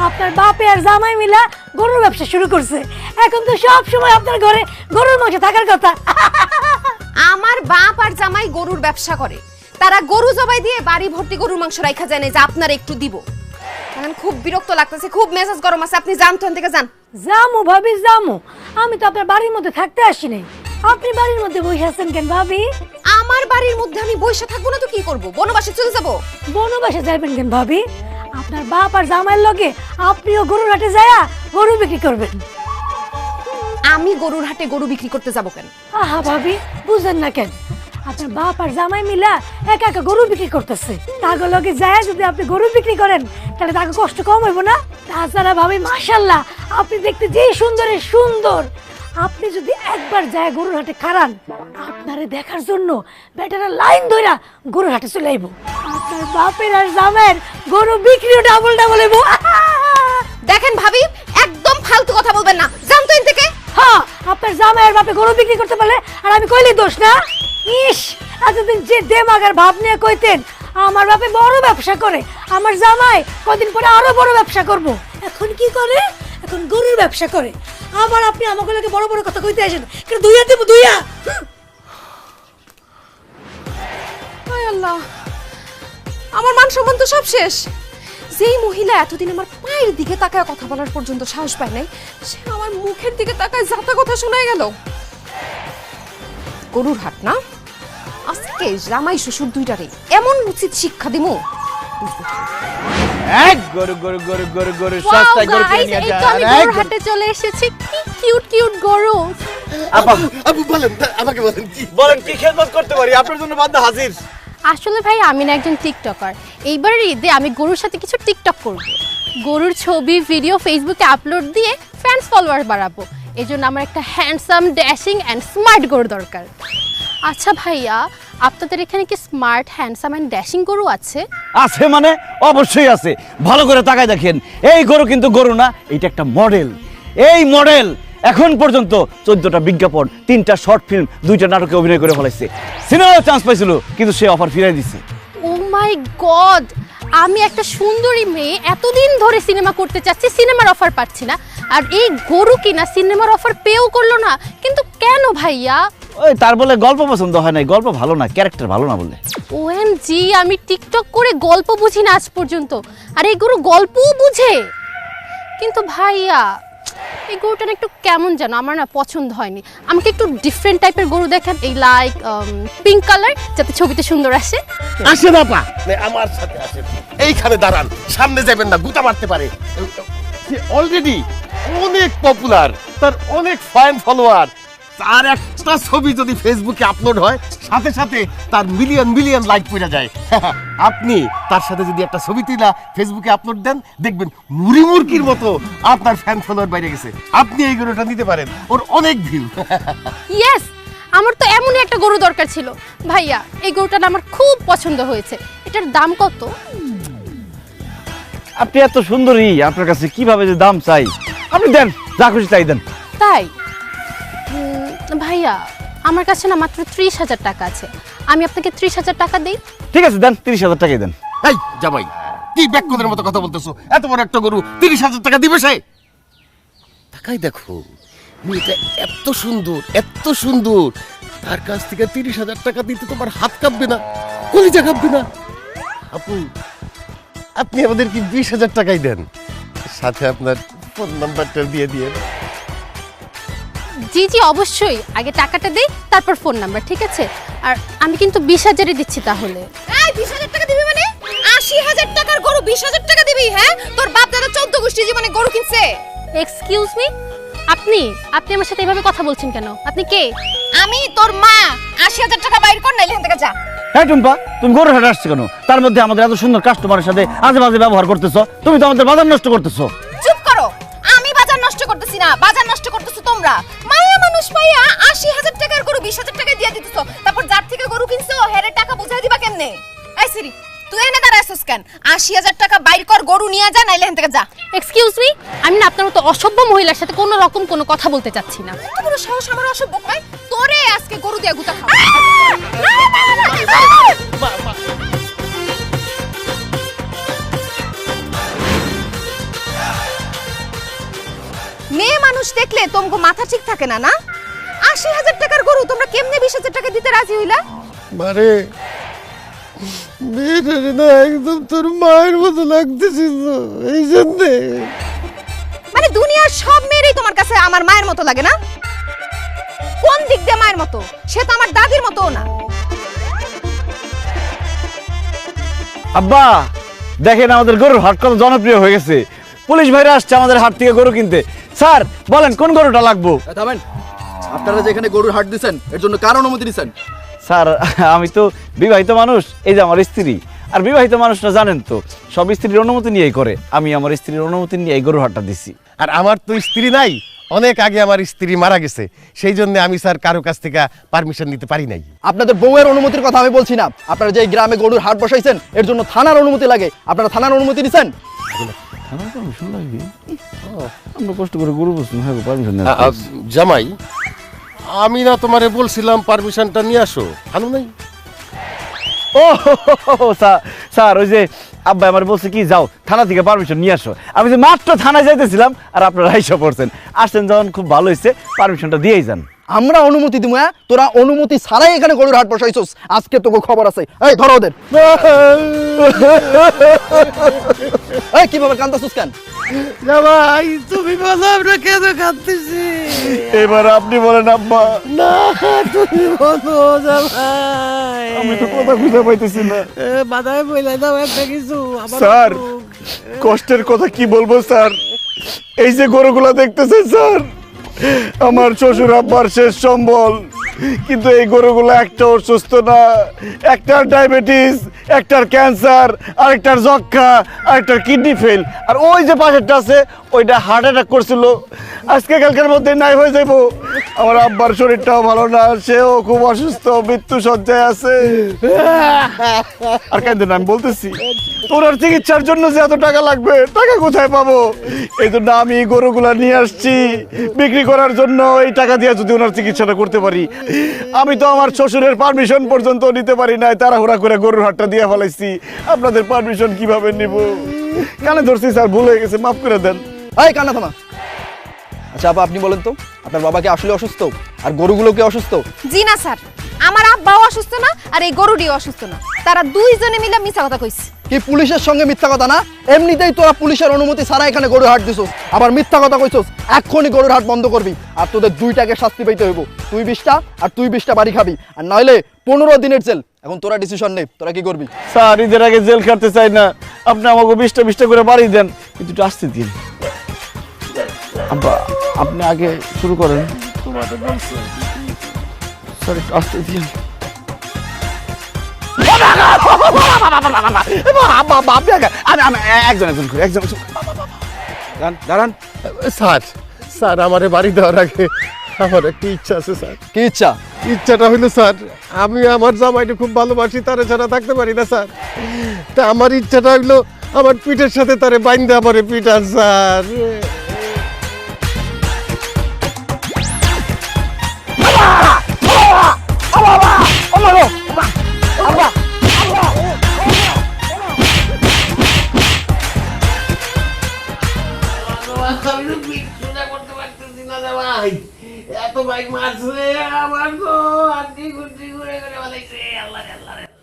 আপনার বাপে আর জামাই মিলা গরুর ব্যবসা শুরু করছে। এখন তো সব সময় আপনার ঘরে গরুর মাংস থাকার কথা। আমার বাপ আর জামাই গরুর ব্যবসা করে, তারা গরু জবাই দিয়ে বাড়ি ভর্তি গরুর মাংস রাখা যায় না যে আপনার একটু দিব। এখন খুব বিরক্ত লাগতেছে, খুব মেজাজ গরম আছে। আপনি যান তো, এখান থেকে যান। জামু ভাবি জামু, আমি তো আপনার বাড়ির মধ্যে থাকতে আসি নাই। আপনি বাড়ির মধ্যে বসে আছেন কেন ভাবি? আমার বাড়ির মধ্যে আমি বসে থাকবো না তো কি করব? বনবাসে চলে যাব। বনবাসে যাবেন কেন ভাবি? আপনার বাপ আর জামাইয়ের লগে আপনিও গরুর হাটে যায়া গরু বিক্রি করবেন। আমি গরুর হাটে গরু বিক্রি করতে যাব কেন? আহা ভাবি, বুঝেন না কেন? আপনার বাপ আর জামাই মিলা একা একা গরু বিক্রি করতেছে। তাগো লগে যায় যদি আপনি গরু বিক্রি করেন, তাহলে তাকে কষ্ট কম হইব না? তাছাড়া ভাবি মাশাআল্লাহ, আপনি দেখতে যেই সুন্দরের সুন্দর। আপনি যদি একবার যায় গরুর হাটে খারান, আপনারে দেখার জন্য বেটারা লাইন ধইরা গরুর হাটে চলে আইব। আপনার বাপের আর জামাইয়ের গরু বিক্রিও ডাবল ডাবল হইব। দেখেন ভাবি, একদম ফালতু কথা বলবেন না, জান তো এন থেকে। হ্যাঁ, আপনার জামাইয়ের বাপে গরু বিক্রি করতে পারলে আর আমি কইলি দোষ না? ইস, এতদিন যে দেমাগের ভাব নিয়ে কইতেন আমার বাপে বড় ব্যবসা করে, আমার জামাই কদিন পরে আরো বড় ব্যবসা করব। এখন কি করে? এখন গরুর ব্যবসা করে। আবার আপনি আমাকে লাগে বড় বড় কথা কইতে আসেন, কিন্তু দুইয়া দেব দুইয়া। হায় আল্লাহ, আমার মান সম্মান তো সব শেষ। যেই মহিলা এতদিন আমার পায়ের দিকে তাকায় কথা বলার পর্যন্ত সাহস পায় নাই, সে আমার মুখের দিকে তাকায় যাতা কথা শোনায় গেল। গরুর হাট না, আজকে জামাই শ্বশুর দুইটারে এমন উচিত শিক্ষা দিমু। এক গরু গরু গরু গরু গরু সস্তায় গরু কিনে নিয়ে যা। আমি গরুর হাটে চলে এসেছি, কি কিউট কিউট গরু। আপু বলেন, আমাকে বলেন কি বলেন কি খেদমত করতে পারি? আপনার জন্য বান্দা হাজির। আসলে ভাই আমি না একজন টিকটকার, এইবারের ঈদে আমি গরুর সাথে কিছু টিকটক করব। গরুর ছবি ভিডিও ফেসবুকে আপলোড দিয়ে ফ্যান্স ফলোয়ার বাড়াবো। এই জন্য আমার একটা হ্যান্ডসাম ড্যাশিং অ্যান্ড স্মার্ট গরু দরকার। আচ্ছা ভাইয়া, আপনাদের এখানে কি স্মার্ট হ্যান্ডসাম অ্যান্ড ড্যাশিং গরু আছে? আছে মানে অবশ্যই আছে। ভালো করে তাকায় দেখেন, এই গরু কিন্তু গরু না, এটা একটা মডেল। এই মডেল এখন পর্যন্ত 14টা বিজ্ঞাপন, 3টা শর্ট ফিল্ম, 2টা নাটকে অভিনয় করে ফেলাইছে। সিনেমার চান্স পাইছিল কিন্তু সে অফার ফিরাই দিছে। ও মাই গড, আমি একটা সুন্দরী মেয়ে এতদিন ধরে সিনেমা করতে চাচ্ছি, সিনেমার অফার পাচ্ছি না, আর এই গরু কিনা সিনেমার অফার পেও করলো না। কিন্তু কেন ভাইয়া? ওই তার বলে গল্প পছন্দ হয় নাই, গল্প ভালো না, ক্যারেক্টার ভালো না বলে। ওএমজি, আমি টিকটক করে গল্প বুঝি না আজ পর্যন্ত, আর এই গরু গল্পও বুঝে। কিন্তু ভাইয়া এই গরুটা না একটু কেমন যেন, আমার না পছন্দ হয়নি। আমাকে একটু ডিফারেন্ট টাইপের গরু দেখান, এই লাইক পিঙ্ক কালার, যাতে ছবিতে সুন্দর আসে। আসে না পা, আমার সাথে আসেন, এইখানে দাঁড়ান, সামনে যাবেন না, গুতা মারতে পারে। অলরেডি অনেক পপুলার, তার অনেক ফ্যান ফলোয়ার। তার একটা ছবি যদি ফেসবুকে আপলোড হয়, সাথে সাথে তার মিলিয়ন মিলিয়ন লাইক পড়ে যায়। আপনি তার সাথে যদি একটা ছবি তুলা ফেসবুকে আপলোড দেন, দেখবেন মুড়ি মুরগির মতো আপনার ফ্যান ফলোয়ার বাইরে গেছে। আপনি এই গরুটা নিতে পারেন, ওর অনেক ভিউ। ইয়েস, আমার তো এমনই একটা গরু দরকার ছিল। ভাইয়া এই গরুটা না আমার খুব পছন্দ হয়েছে, এটার দাম কত? আপনি এত সুন্দরী, আপনার কাছে কিভাবে যে দাম চাই? আপনি দেন, যা খুশি তাই দেন। তাই? ভাইয়া আমার কাছে না মাত্র 30,000 টাকা আছে, আমি আপনাকে 30,000 টাকা দিই। ঠিক আছে দেন, 30,000 টাকাই দেন। এই জামাই, কি ব্যাককদের মতো কথা বলতেছো? এত বড় একটা গরু 30,000 টাকা দিবে সে? তাকাই দেখো, মেয়েটা এত সুন্দর, এত সুন্দর, তার কাছ থেকে 30,000 টাকা দিতে তোমার হাত কাঁপবে না, কলিজা কাঁপবে না? আপু, আপনি আমাদের কি 20,000 টাকাই দেন, সাথে আপনার ফোন নাম্বারটা দিয়ে দিয়ে। জি জি অবশ্যই, আগে টাকাটা দেই তারপর ফোন নাম্বার, ঠিক আছে? আর আমি কিন্তু 20,000-ই দিচ্ছি তাহলে। এই 20,000 টাকা দিবি মানে? 80,000 টাকার গরু 20,000 টাকা দিবি? হ্যাঁ, তোর বাপ দাদা 14 গোষ্ঠী জীবনে গরু কিনছে। এক্সকিউজ মি, আপনি আমার সাথে এভাবে কথা বলছেন কেন? আপনি কে? আমি তোর মা। 80,000 টাকা বাইর কর, নাইলে এখান থেকে যা। হ্যাঁ টুম্পা, তুমি গরুর হাটে আসছো কেন? তার মধ্যে আমাদের এত সুন্দর কাস্টমারের সাথে আজে বাজে ব্যবহার করতেছো। তুমি তো আমাদের বাজার নষ্ট করতেছো। চুপ করো, আমি বাজার নষ্ট করতেছি না, বাজার নষ্ট করতেছো তোমরা। মায়া মানুষ পাইয়া 80,000 টাকার গরু 20,000 টাকা দিয়ে দিতেছো, তারপর যার থেকে গরু কিনছো হেরে টাকা বুঝাই দিবা কেমনে? এই সিরি, তুই এনে দাঁড়াইছিস কেন? 80,000 টাকা বাইর কর, গরু নিয়ে যা, নাইলে এখান থেকে যা। এক্সকিউজ মি, আমি না আপনার মতো অসভ্য মহিলার সাথে কোনো রকম কোনো কথা বলতে চাচ্ছি না। এত বড় সাহস আমার অসভ্য হয়? তোরে আজকে গরু দিয়ে গুতা খাও। মেয়ে মানুষ দেখলে তোমাকে মাথা ঠিক থাকে না, না? 80,000 টাকার গরু তোমরা কেমনে 20,000 টাকা দিতে রাজি হইলা? মারে, মেয়েটা না একদম তোর মায়ের মতো লাগতেছিল, এই জন্যে। মানে দুনিয়ার সব মেয়েরই তোমার কাছে আমার মায়ের মতো লাগে না? কোন দিক দিয়ে মায়ের মতো? সে তো আমার দাদির মতোও না। আব্বা দেখেন, আমাদের গরুর হাট কত জনপ্রিয় হয়ে গেছে। পুলিশ ভাইরা আসছে আমাদের হাট থেকে গরু কিনতে। স্যার বলেন কোন গরুটা লাগবো? থামেন, আপনারা যে এখানে গরুর হাট দিচ্ছেন এর জন্য কার অনুমতি দিচ্ছেন? স্যার আমি তো বিবাহিত মানুষ, এই যে আমার স্ত্রী। আর বিবাহিত মানুষরা জানেন তো সব স্ত্রীর অনুমতি নিয়েই করে। আমি আমার স্ত্রীর অনুমতি নিয়ে এই গরুর হাটটা দিছি। আর আমার তো স্ত্রী নাই, অনেক আগে আমার স্ত্রী মারা গেছে, সেই জন্য আমি স্যার কারো কাছ থেকে পারমিশন নিতে পারি নাই। আপনাদের বউয়ের অনুমতির কথা আমি বলছি না, আপনারা যে এই গ্রামে গরুর হাট বসাইছেন এর জন্য থানার অনুমতি লাগে, আপনারা থানার অনুমতি দিচ্ছেন? আমরা কষ্ট করে গরু বসছি, হ্যাঁ পারমিশন জামাই, আমি না তোমারে বলছিলাম পারমিশনটা নিয়ে আসো, আনো নাই? ও স্যার, ওই যে আব্বা আমার বলছে কি যাও থানা থেকে পারমিশন নিয়ে আসো। আমি যে মাত্র থানায় যাইতেছিলাম আর আপনারা আইসা পড়ছেন। আসছেন যখন খুব ভালো হয়েছে, পারমিশনটা দিয়েই যান। আমরা অনুমতি দিমু, হ্যাঁ? তোরা অনুমতি ছাড়াই এখানে গরুর হাট বসাইছস, আজকে তোকে খবর আছে। এই ধরো ওদের। এই কিভাবে কান্দাছস কেন? জামাই তুমি বলো আমরা কেন কাঁদতেছি? এবার আপনি বলেন আব্বা। না তুমি বলো জামাই। আমি তো কথা খুঁজে পাইতেছি না। বাধায় বইলা দাও একটা কিছু। স্যার, কষ্টের কথা কি বলবো স্যার, এই যে গরুগুলা দেখতেছেন স্যার, আমার শ্বশুর আব্বার শেষ সম্বল, কিন্তু এই গরুগুলো একটাও সুস্থ না। একটার ডায়াবেটিস, একটার ক্যান্সার, আরেকটার যক্ষা, আরেকটার কিডনি ফেল, আর ওই যে পাশেরটা আছে ওইটা হার্ট অ্যাটাক করছিল। আজকে কালকের মধ্যে নাই হয়ে যাব। আমার আব্বার শরীরটাও ভালো না, সেও খুব অসুস্থ, মৃত্যু সজ্জায় আছে। আর কেন আমি বলতেছি ওনার চিকিৎসার জন্য যে এত টাকা লাগবে, টাকা কোথায় পাবো? এই জন্য আমি এই গরুগুলা নিয়ে আসছি বিক্রি করার জন্য। এই টাকা দিয়ে যদি ওনার চিকিৎসাটা করতে পারি। আমি তো আমার শ্বশুরের পারমিশন পর্যন্ত নিতে পারি নাই, তাড়াহুড়া করে গরুর হাটটা দিয়ে ফেলাইছি। আপনাদের পারমিশন কিভাবে নিব? কানে ধরছি স্যার, ভুল হয়ে গেছে, মাফ করে দেন। এই কান্না থামা। আচ্ছা আপা, আপনি বলেন তো আপনার বাবা কি আসলে অসুস্থ আর গরুগুলো কি অসুস্থ? জি না স্যার, আমার আব্বাও অসুস্থ না আর এই গরুটিও অসুস্থ না। তারা দুইজনে মিলে মিথ্যা কথা কইছে। কি পুলিশের সঙ্গে মিথ্যা কথা না? এমনিতেই তোরা পুলিশের অনুমতি ছাড়া এখানে গরুর হাট দিছস, আবার মিথ্যা কথা কইছস। এক্ষুনি গরুর হাট বন্ধ করবি, আর তোদের দুইটাকে শাস্তি পাইতে হইব। তুই 20টা আর তুই 20টা বাড়ি খাবি, আর নইলে 15 দিনের জেল। এখন তোরা ডিসিশন নে, তোরা কি করবি? স্যার, ঈদের আগে জেল খাটতে চাই না, আপনি আমাকে 20টা করে বাড়ি দেন, কিন্তু একটু আসতে দিন। আব্বা, আপনি আগে শুরু করেন। স্যার একটু আসতে দিন। দাঁড়ান স্যার, স্যার আমারে বাড়ি দেওয়ার আগে আমার একটা ইচ্ছা আছে স্যার। কি ইচ্ছা? ইচ্ছাটা হইলো স্যার, আমি আমার জামাইকে খুব ভালোবাসি, তারে ছাড়া থাকতে পারি না স্যার। তা আমার ইচ্ছাটা হইলো আমার পিঠের সাথে তারে বাইন্দে আমারে পিঠান স্যার।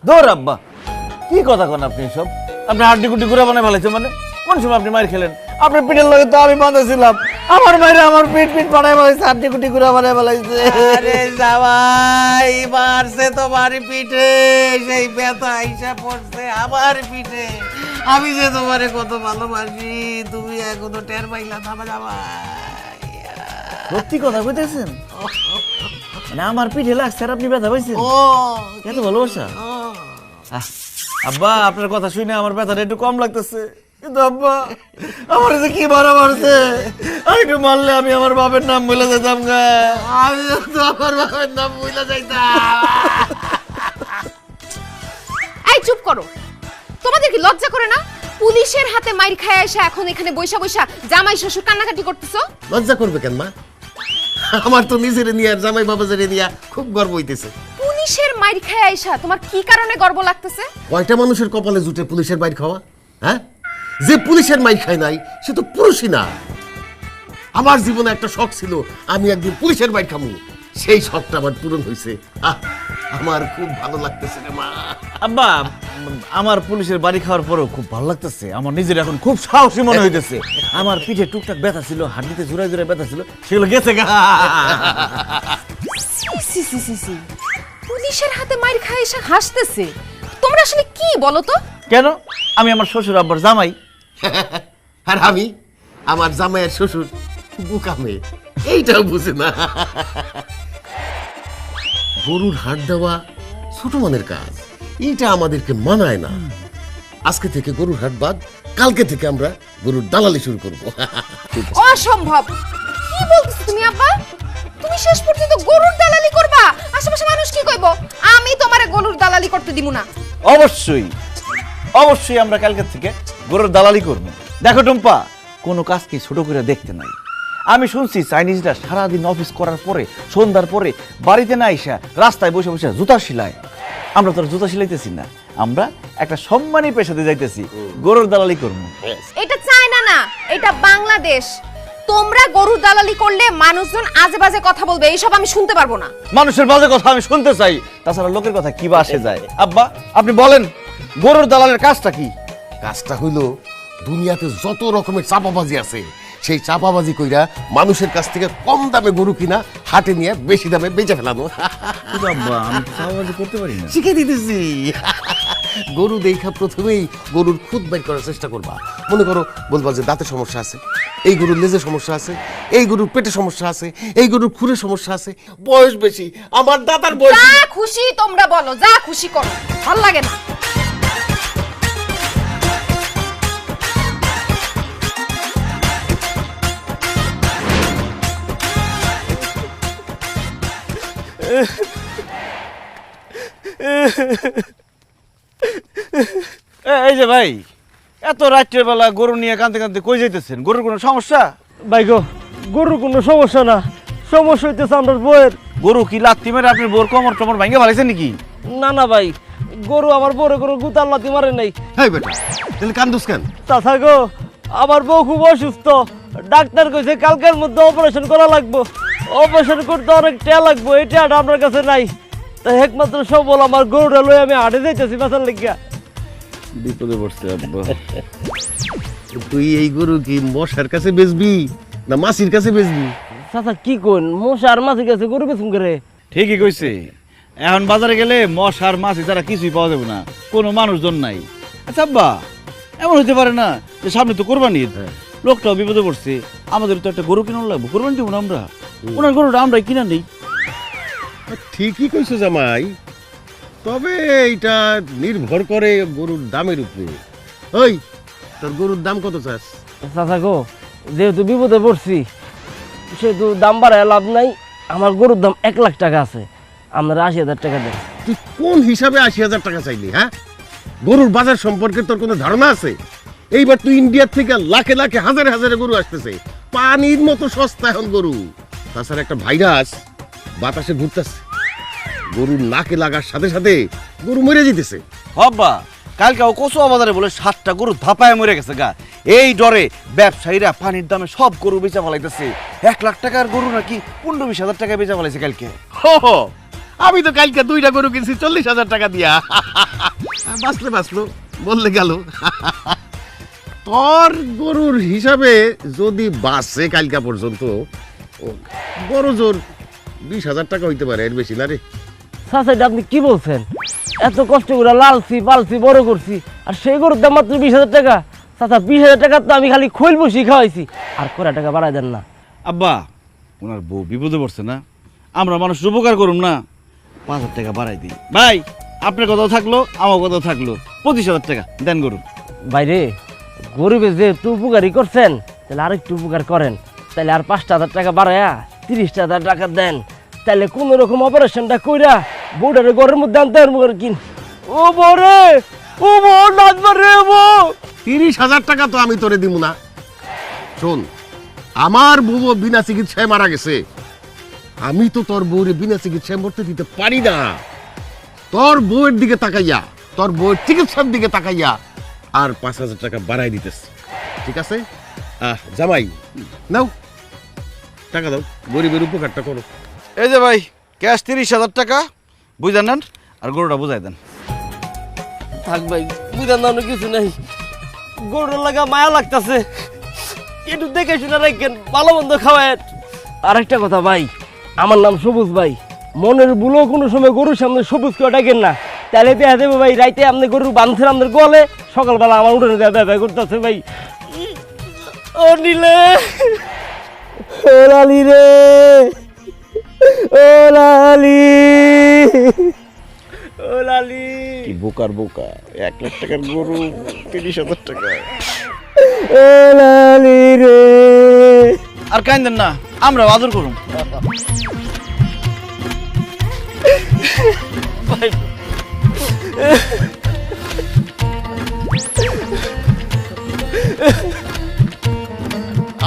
দৌড় আব্বা, কি কথা কোন আপনি সব? আপনি হাড্ডি কুটি ঘুরে বানায় ফেলাইছে মানে? কোন সময় আপনি মার খেলেন? আপনার পিঠের লগে তো আমি বাঁধা ছিলাম, আমার মায়ের আমার পিঠ বানায় ফেলাইছে, হাড্ডি কুটি ঘুরে বানায় ফেলাইছে। আরে জামাই মারছে তোমার পিঠে, সেই ব্যথা আইসা পড়ছে আমার পিঠে। আমি যে তোমারে কত ভালোবাসি, তুমি এখনো টের পাইলা না জামাই। সত্যি কথা কইতেছেন? মানে আমার পিঠে লাগছে আর আপনি ব্যথা পাইছেন? ও এত ভালোবাসা? আব্বা, আপনার কথা শুনে আমার ব্যথাটা একটু কম লাগতেছে, কিন্তু আব্বা আমার যে কি মারা মারছে, আর একটু মারলে আমি আমার বাপের নাম ভুলে যেতাম গা। আমি তো আমার বাবার নাম ভুলে যাইতাম। এই চুপ করো, তোমাদের কি লজ্জা করে না? পুলিশের হাতে মাইর খায় এসে এখন এখানে বৈশা বৈশা জামাই শ্বশুর কান্নাকাটি করতেছো। লজ্জা করবে কেন মা? আমার তো নিজের নিয়ে আর জামাই বাবাজারে নিয়ে খুব গর্ব হইতেছে। পুলিশের মাইর খায় আইসা তোমার কি কারণে গর্ব লাগতেছে? কয়টা মানুষের কপালে জুটে পুলিশের মাইর খাওয়া? হ্যাঁ, যে পুলিশের মাইর খায় নাই সে তো পুরুষই না। আমার জীবনে একটা শখ ছিল আমি একদিন পুলিশের মাইর খামু, সেই শখটা আমার পূরণ হয়েছে। আমার খুব ভালো লাগতেছে রে মা। আব্বা, আমার পুলিশের বাড়ি খাওয়ার পরেও খুব ভালো লাগতেছে, আমার নিজের এখন খুব সাহসী মনে হইতেছে। আমার পিঠে টুকটাক ব্যথা ছিল, হাড্ডিতে জোড়ায় জোড়ায় ব্যথা ছিল, সেগুলো গেছে গা। পুলিশের হাতে মাইর খায় এসে হাসতেছে, তোমরা আসলে কি বলো তো? কেন? আমি আমার শ্বশুর আব্বার জামাই। আর আমি আমার জামাইয়ের শ্বশুর বুকা মেয়ে, এইটাও বুঝে না। গরুর হাট দেওয়া ছোট মনের কাজ, এইটা আমাদেরকে মানায় না। আজকে থেকে গরুর হাট বাদ, কালকে থেকে আমরা গরুর দালালি শুরু করবো। অসম্ভব! কি বলতেছো তুমি আব্বা? তুমি শেষ পর্যন্ত গরুর দালালি করবা? আশেপাশে মানুষ কি কইবো? আমি তোমারে গরুর দালালি করতে দিব না। অবশ্যই অবশ্যই আমরা কালকে থেকে গরুর দালালি করব। দেখো টুম্পা, কোনো কাজকে ছোট করে দেখতে নাই। আমি শুনছি চাইনিজরা সারাদিন অফিস করার পরে সন্ধ্যার পরে বাড়িতে না আইসা রাস্তায় বসে বসে জুতা সিলায়। আমরা তো আর জুতা সিলাইতেছি না, আমরা একটা সম্মানী পেশাতে যাইতেছি, গরুর দালালি করবো। এটা চায়না না, এটা বাংলাদেশ। তোমরা গরুর দালালি করলে মানুষজন আজে বাজে কথা বলবে, এইসব আমি শুনতে পারবো না। মানুষের বাজে কথা আমি শুনতে চাই, তাছাড়া লোকের কথা কি বা আসে যায়? আব্বা আপনি বলেন গরুর দালালের কাজটা কি? কাজটা হইল দুনিয়াতে যত রকমের চাপাবাজি আছে সেই চাপাবাজি কইরা মানুষের কাছ থেকে কম দামে গরু কিনা হাটে নিয়ে বেশি দামে বেচে ফেলানো। কিন্তু আব্বা আমি চাপাবাজি করতে পারি না। শিখে দিতেছি। গরু দেখা প্রথমেই গরুর খুদ বের করার চেষ্টা করবা। মনে করো বলবা যে দাঁতের সমস্যা আছে, এই গরুর লেজে সমস্যা আছে, এই গরুর পেটে সমস্যা আছে, এই গরুর খুরে সমস্যা আছে, বয়স বেশি, আমার দাদার বয়স। যা খুশি তোমরা বলো, যা খুশি করো, ভাল লাগে না। এই যে ভাই, এত রাত্রের বেলা গরু নিয়ে কাঁদতে কাঁদতে কই যাইতেছেন? গরুর কোনো সমস্যা? ভাই গো, গরুর কোনো সমস্যা না, সমস্যা হইতেছে আমার বউয়ের। গরু কি লাত্তি মেরে আপনি বোর কোমর টমর ভাঙে ফেলাইছেন নাকি? না না ভাই, গরু আমার বউরে কোনো গুতার লাথি মারে নাই। হেই বেটা, তাহলে কান্দুস কেন? চাচা গো, আমার বউ খুব অসুস্থ, ডাক্তার কইছে কালকের মধ্যে অপারেশন করা লাগবো। অপারেশন করতে অনেক টাকা লাগবো, এই টাকাটা আপনার কাছে নাই। তাই একমাত্র সবল আমার গরুটা লই আমি হাটে যাইতেছি বেচার লাগিয়া। বিপদে পড়ছে আব্বা। তুই এই গরু কি মশার কাছে বেচবি না মাসির কাছে বেচবি? চাচা কি কোন, মশা আর মাছি গেছে গরু বেচুম করে। ঠিকই কইছে, এখন বাজারে গেলে মশা আর মাছ ছাড়া কিছুই পাওয়া যাবে না, কোনো মানুষজন নাই। আচ্ছা আব্বা, এমন হতে পারে না যে সামনে তো কোরবানি ঈদ, লোকটাও বিপদে পড়ছে, আমাদের তো একটা গরু কিনে লাগবে, কোরবানি দিব না আমরা, ওনার গরুটা আমরা কিনা নেই। ঠিকই কইছো জামাই, তবে এটা নির্ভর করে গরুর দামের উপরে। ওই তোর গরুর দাম কত চাস? চাচা গো, যেহেতু বিপদে পড়ছি সেহেতু দাম বাড়ায় লাভ নাই। আমার গরুর দাম 1 লাখ টাকা আছে, আপনারা 80,000 টাকা দেন। তুই কোন হিসাবে 80,000 টাকা চাইলি? হ্যাঁ, গরুর বাজার সম্পর্কে তোর কোনো ধারণা আছে? এইবার তুই ইন্ডিয়ার থেকে লাখে লাখে হাজারে হাজারে গরু আসতেছে, পানির মতো সস্তা এখন গরু। তাছাড়া একটা ভাইরাস বাতাসে ঘুরতেছে, গরুর নাকে লাগার সাথে সাথে গরু মরে যেতেছে। আব্বা কালকে ও কচুয়া বাজারে বলে 7টা গরু ধাপায় মরে গেছে গা। এই ডরে ব্যবসায়ীরা পানির দামে সব গরু বেচা ফেলাইতেছে। 1 লাখ টাকার গরু নাকি 15-20 টাকা বেচা ফেলাইছে কালকে। আমি তো কালকে 2টা গরু কিনছি 40,000 টাকা দিয়া। বাঁচলো বললে গেল। তোর গরুর হিসাবে যদি বাঁচে কালকা পর্যন্ত বড় জোর 20,000 টাকা হইতে পারে, এর বেশি না রে। চাচা এটা আপনি কি বলছেন? এত কষ্ট করে লালছি পালছি বড় করছি, আর সেই গরুর দাম মাত্র 20,000 টাকা। চাচা 20,000 টাকা তো আমি খালি খৈল বসি খাওয়াইছি, আর কটা টাকা বাড়াই দেন না। আব্বা ওনার বউ বিপদে পড়ছে না, আমরা মানুষ উপকার করুম না, 5,000 টাকা বাড়াই দিই। ভাই আপনার কথাও থাকলো আমার কথাও থাকলো, 25,000 টাকা দেন গরু। বাইরে গরিবে যেহেতু উপকারই করছেন, তাহলে আরেকটু উপকার করেন, তাহলে আর 5,000 টাকা বাড়ায়া 30,000 টাকা দেন, তাহলে কোন রকম অপারেশনটা কইরা বউটারে ঘরের মধ্যে আনতে পারবো আর কি। ও বরে, ও বউ নাচবার রে বউ। 30,000 টাকা তো আমি তোরে দিব না। শোন, আমার বউ বিনা চিকিৎসায় মারা গেছে, আমি তো তোর বউরে বিনা চিকিৎসায় মরতে দিতে পারি না। তোর বউয়ের দিকে তাকাইয়া, তোর বউয়ের চিকিৎসার দিকে তাকাইয়া আর 5,000 টাকা বাড়াই দিতেছে, ঠিক আছে? জামাই নাও টাকা দাও, গরিবের উপকারটা করো। এই যে ভাই ক্যাশ 30,000 টাকা বুঝান নেন, আর গরুটা বুঝাই দেন। থাক ভাই, বুঝার নাম কিছু নাই, গরুর লাগা মায়া লাগতেছে, একটু দেখে শুনে রাখেন, ভালো মন্দ খাওয়ায়। আর একটা কথা ভাই, আমার নাম সবুজ ভাই, মনের ভুলও কোনো সময় গরুর সামনে সবুজ কেউ ডাকেন না, তাহলে দেখা দেবে ভাই রাইতে আপনি গরু বাঁধছেন আপনার গলে, সকালবেলা আমার উঠোনে দেওয়া ব্যবহার করতেছে ভাই। ও নীলে, ও লালি রে, ও লালি, ও লালি। কি বোকার বোকা, 1 লাখ টাকার গরু 30,000 টাকা। ও লালি রে। আর কাইন্দেন না, আমরা আদর করুম।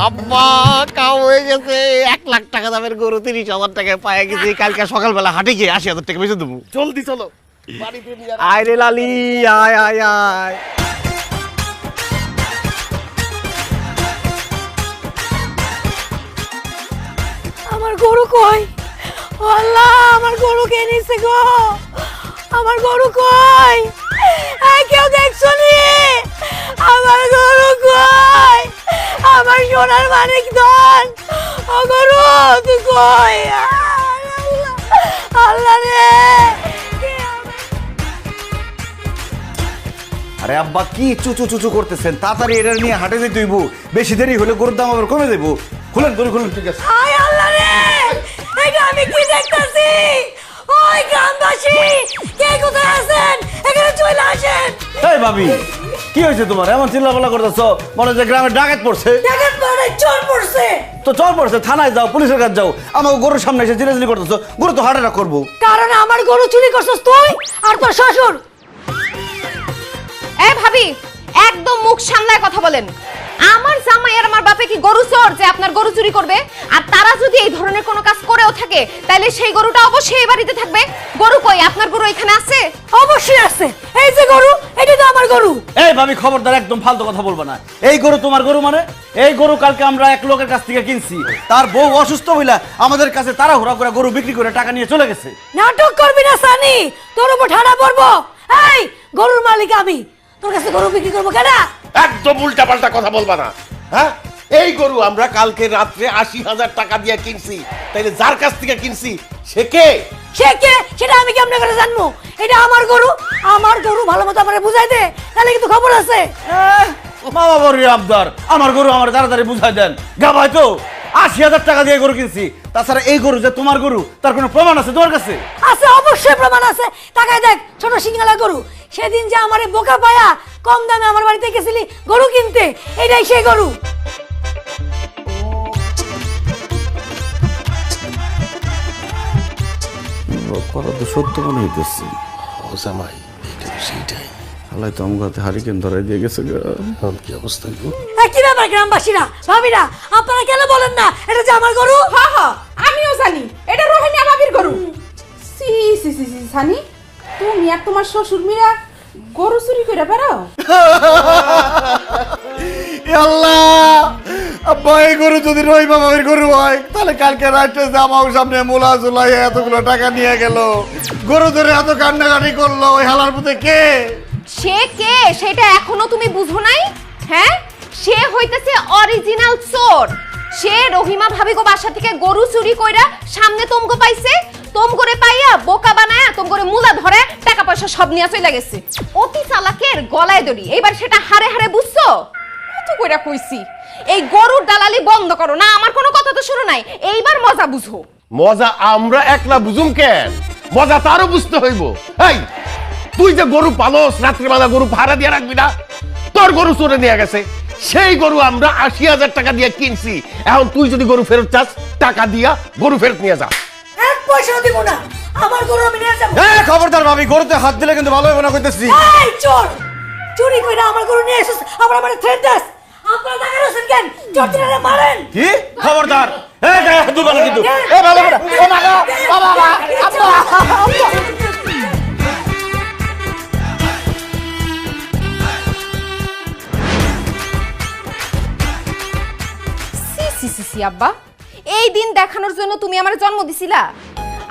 আব্বা কাম হয়ে গেছে 1 লাখ টাকা দামের গরু 30,000 টাকায় পায়ে গেছি কালকে সকালবেলা হাটে গিয়ে 80,000 টাকা বেচে দেবো জলদি চলো বাড়িতে নিয়ে আয় রে লালি আয় আয় আয় আমার গরু কই? ও আল্লাহ, আমার গরু কে নিছে গো? আমার গরু কই? এই কেউ দেখছো নি? আমার গরু কই? আমার সোনার মানিক ধন, ও গরু তুই কই? আল্লাহ রে! আরে আব্বা কি চুচু চুচু করতেছেন? তাড়াতাড়ি এটা নিয়ে হাটে যেতে হইব, বেশি দেরি হলে গরুর দাম আবার কমে দেবো। খুলেন গরু খুলেন। ঠিক আছে। আয় আল্লাহ রে! এটা আমি কি দেখতাছি? ওই গ্রামবাসী কে কোথায় আছেন? এখানে চলে আসেন। এই ভাবি কি হয়েছে তোমার? এমন চিল্লাপাল্লা করতেছো, মনে হচ্ছে গ্রামে ডাকাত পড়ছে। ডাকাত পড়ে চোর পড়ছে। তো চল পড়ছে, থানায় যাও, পুলিশের কাছে যাও। আমাকে গরুর সামনে এসে চিল্লাচিল্লি করতেছো, গরু তো হাটেটা করবো। কারণ আমার গরু চুরি করছস তুই আর তোর শ্বশুর। এ ভাবি, একদম মুখ সামলায় কথা বলেন। আমার জামাই আর আমার বাপে কি গরু চোর যে আপনার গরু চুরি করবে? আর তারা যদি এই ধরনের কোনো কাজ করেও থাকে তাহলে সেই গরুটা অবশ্যই এই বাড়িতে থাকবে। গরু কই? আপনার গরু এখানে আছে? অবশ্যই আছে। এই যে গরু, এটা তো আমার গরু। এই ভাবি খবরদার, একদম ফালতু কথা বলবা না। এই গরু তোমার গরু মানে? এই গরু কালকে আমরা এক লোকের কাছ থেকে কিনছি, তার বউ অসুস্থ হইলা আমাদের কাছে তাড়াহুড়া করে গরু বিক্রি করে টাকা নিয়ে চলে গেছে। নাটক করবি না সানি, তোর উপর ঠাড়া পড়বো। এই গরুর মালিক আমি, তোর কাছে গরু বিক্রি করবো কেন? একদম উল্টাপাল্টা কথা বলবা না। হ্যাঁ, এই গরু আমরা কালকে রাত্রে 80,000 টাকা দিয়ে কিনছি, তাইলে যার কাছ থেকে কিনছি সে কে? সে কে সেটা আমি কেমনে করে জানবো? এটা আমার গরু, আমার গরু ভালো মতো আমারে বুঝাই দে, তাহলে কিন্তু খবর আছে। মামা বড় আবদার, আমার গরু আমার তাড়াতাড়ি বুঝাই দেন। গাবাই তো 80,000 টাকা দিয়ে গরু কিনছি, তাছাড়া এই গরু যে তোমার গরু তার কোনো প্রমাণ আছে তোমার কাছে? আছে, অবশ্যই প্রমাণ আছে। তাকায় দেখ, ছোট সিংহালা গরু। সেদিন যে আমারে বোকা পায়া কম দামে আমার বাড়িতে গেছিলি গরু কিনতে, এটাই সেই গরু। কথা তো সত্য মনে হইতেছে। ও জামাই, এটা তো সেইটাই। হালাই তো আমার হাতে হারিকেন ধরাই দিয়ে গেছে। কি অবস্থা গো? কি ব্যাপার গ্রামবাসীরা, ভাবিরা, আপনারা কেন বলেন না এটা যে আমার গরু? হ্যাঁ হ্যাঁ, আমিও জানি এটা রোহিণী ভাবির গরু। সি সি সি সি সানি, তুমি আর তোমার শ্বশুর মিরা গরু চুরি করে বেড়াও? আল্লাহ, আব্বা এই গরু যদি রহিমা বাবির গরু হয় তাহলে কালকে রাত্রে জামাও সামনে মোলা জুলাই এতগুলো টাকা নিয়ে গেল, গরু ধরে এত কান্নাকাটি করলো, ওই হালার পুতে কে? সে কে সেটা এখনো তুমি বুঝো নাই? হ্যাঁ, সে হইতেছে অরিজিনাল চোর। সে রহিমা ভাবিগো বাসা থেকে গরু চুরি কইরা সামনে তোমগো পাইছে, তোমগোরে পাইয়া বোকা বানায়া তোমগোরে মুলা ধরে টাকা পয়সা সব নিয়ে চলে গেছে। অতি চালাকের গলায় দড়ি, এইবার সেটা হারে হারে বুঝছো? কত কইরা কইছি এই গরুর দালালি বন্ধ করো না, আমার কোনো কথা তো শুরু নাই, এইবার মজা বুঝো। মজা আমরা একলা বুঝুম কেন? মজা তারও বুঝতে হইব। এই তুই যে গরু পালস, রাত্রিবেলা গরু ভাড়া দিয়ে রাখবি না? তোর গরু চোরে নিয়ে গেছে, সেই গরু আমরা 80,000 টাকা দিয়ে কিনছি। এখন তুই যদি গরু ফেরত চাস, টাকা দিয়া গরু ফেরত নিয়ে যা। এক পয়সাও দিব না, আমার গরু আমি নিয়ে যাবো। খবরদার ভাবি, গরুতে হাত দিলে কিন্তু ভালো হবে না কইতেছি। এই চোর, চুরি কইরা আমার গরু নিয়ে এসেছিস, আমার মানে থ্রেট দাস। আপনারা টাকা রয়েছেন কেন? চোরটিরা মারেন। কি খবরদার? এই গায়ে হাত দিবা না কিন্তু। এ বাবা, ও মা গো, ও বাবা, আব্বা। সি সি সি সি আব্বা, এই দিন দেখানোর জন্য তুমি আমার জন্ম দিছিলা,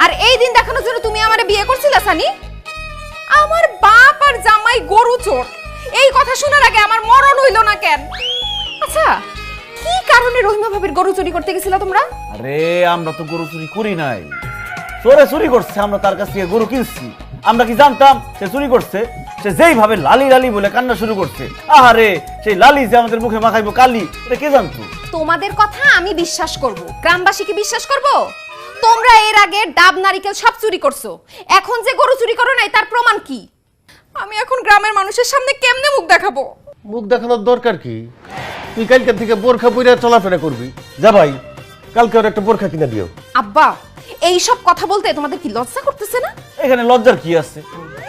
আর এই দিন দেখানোর জন্য তুমি আমারে বিয়ে করছিলা সানি? আমার বাপ আর জামাই গরু চোর, এই কথা শোনার আগে আমার মরণ হইল না কেন? আচ্ছা, কি কারণে রহিমা ভাবির গরু চুরি করতে গেছিলা তোমরা? আরে আমরা তো গরু চুরি করি নাই, চোরে চুরি করছে, আমরা তার কাছ থেকে গরু কিনছি। আমরা কি জানতাম সে চুরি করছে? সে যেই ভাবে লালি লালি বলে কান্না শুরু করছে, আহারে সেই লালি যে আমাদের মুখে মাখাইবো কালি, এটা কে জানতো? তোমাদের কথা আমি বিশ্বাস করব, গ্রামবাসী কি বিশ্বাস করব? তোমরা এর আগে ডাব নারিকেল সব চুরি করছো, এখন যে গরু চুরি করো নাই তার প্রমাণ কি? আমি এখন গ্রামের মানুষের সামনে কেমনে মুখ দেখাবো? মুখ দেখানোর দরকার কি? তুই কালকে থেকে বোরখা পরে চলাফেরা করবি। যা ভাই, কালকে ওর একটা বোরখা কিনে দিও। আব্বা, এই সব কথা বলতে তোমাদের কি লজ্জা করতেছে না? এখানে লজ্জার কি আছে?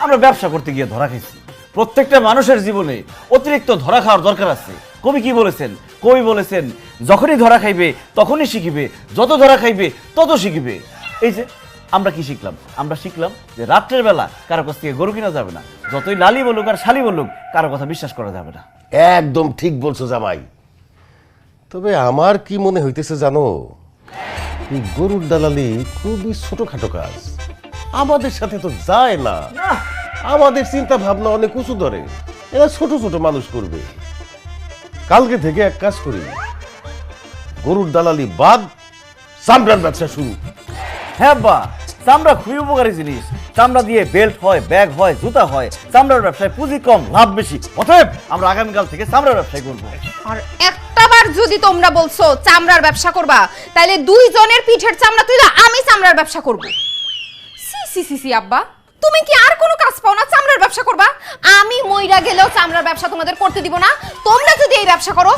আমরা ব্যবসা করতে গিয়ে ধরা খাইছি। প্রত্যেকটা মানুষের জীবনে অতিরিক্ত ধরা খাওয়ার দরকার আছে। কবি কি বলেছেন? কবি বলেছেন যখনই ধরা খাইবে তখনই শিখিবে, যত ধরা খাইবে তত শিখিবে। এই যে আমরা কি শিখলাম? আমরা শিখলাম যে রাত্রের বেলা কারো কাছ থেকে গরু কিনা যাবে না, যতই লালি বলুক আর শালি বলুক কারো কথা বিশ্বাস করা যাবে না। একদম ঠিক বলছো জামাই। তবে আমার কি মনে হইতেছে জানো, এই গরুর দালালি খুবই ছোটখাটো কাজ, আমাদের সাথে তো যায় না। আমাদের চিন্তা ভাবনা অনেক উঁচু ধরে, এরা ছোট ছোট মানুষ করবে। কালকে থেকে এক কাজ করি, গরুর দালালি বাদ, চামড়ার ব্যবসা শুরু। হ্যাঁ বা, চামড়া খুবই উপকারী জিনিস। চামড়া দিয়ে বেল্ট হয়, ব্যাগ হয়, জুতা হয়। চামড়ার ব্যবসায় পুঁজি কম, লাভ বেশি। অতএব আমরা আগামীকাল থেকে চামড়ার ব্যবসায় করবো। আর একটাবার যদি তোমরা বলছো চামড়ার ব্যবসা করবা, তাহলে 2 জনের পিঠের চামড়া তুইলা আমি চামড়ার ব্যবসা করব। সি সি সি সি আব্বা, তুমি কি আর কোনো কাজ পাও না চামড়ার ব্যবসা করবা? আমি মইরা গেলেও চামড়ার ব্যবসা তোমাদের করতে দিব না। তোমরা যদি এই ব্যবসা করো,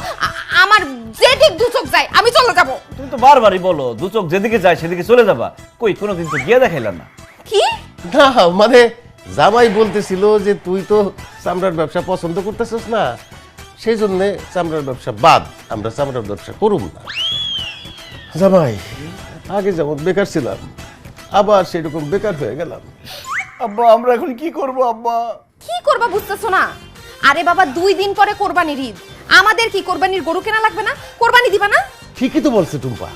আমার যেদিক দু চোখ যায় আমি চলে যাব। তুমি তো বারবারই বলো দু চোখ যেদিকে যায় সেদিকে চলে যাবা, কই কোনোদিন তো গিয়ে দেখাইলাম না। কি না মানে জামাই বলতেছিল যে তুই তো চামড়ার ব্যবসা পছন্দ করতেছিস না, সেই জন্য চামড়ার ব্যবসা বাদ, আমরা চামড়ার ব্যবসা করুম না। জামাই, আগে যেমন বেকার ছিলাম আবার সেরকম বেকার হয়ে গেলাম। আব্বা আমরা এখন কি করব? আব্বা কি করবা বুঝতেছো না? আরে বাবা 2 দিন পরে কোরবানির ঈদ, আমাদের কি কোরবানির গরু কেনা লাগবে না? কোরবানি দিবা না? ঠিকই তো বলছে টুম্পা।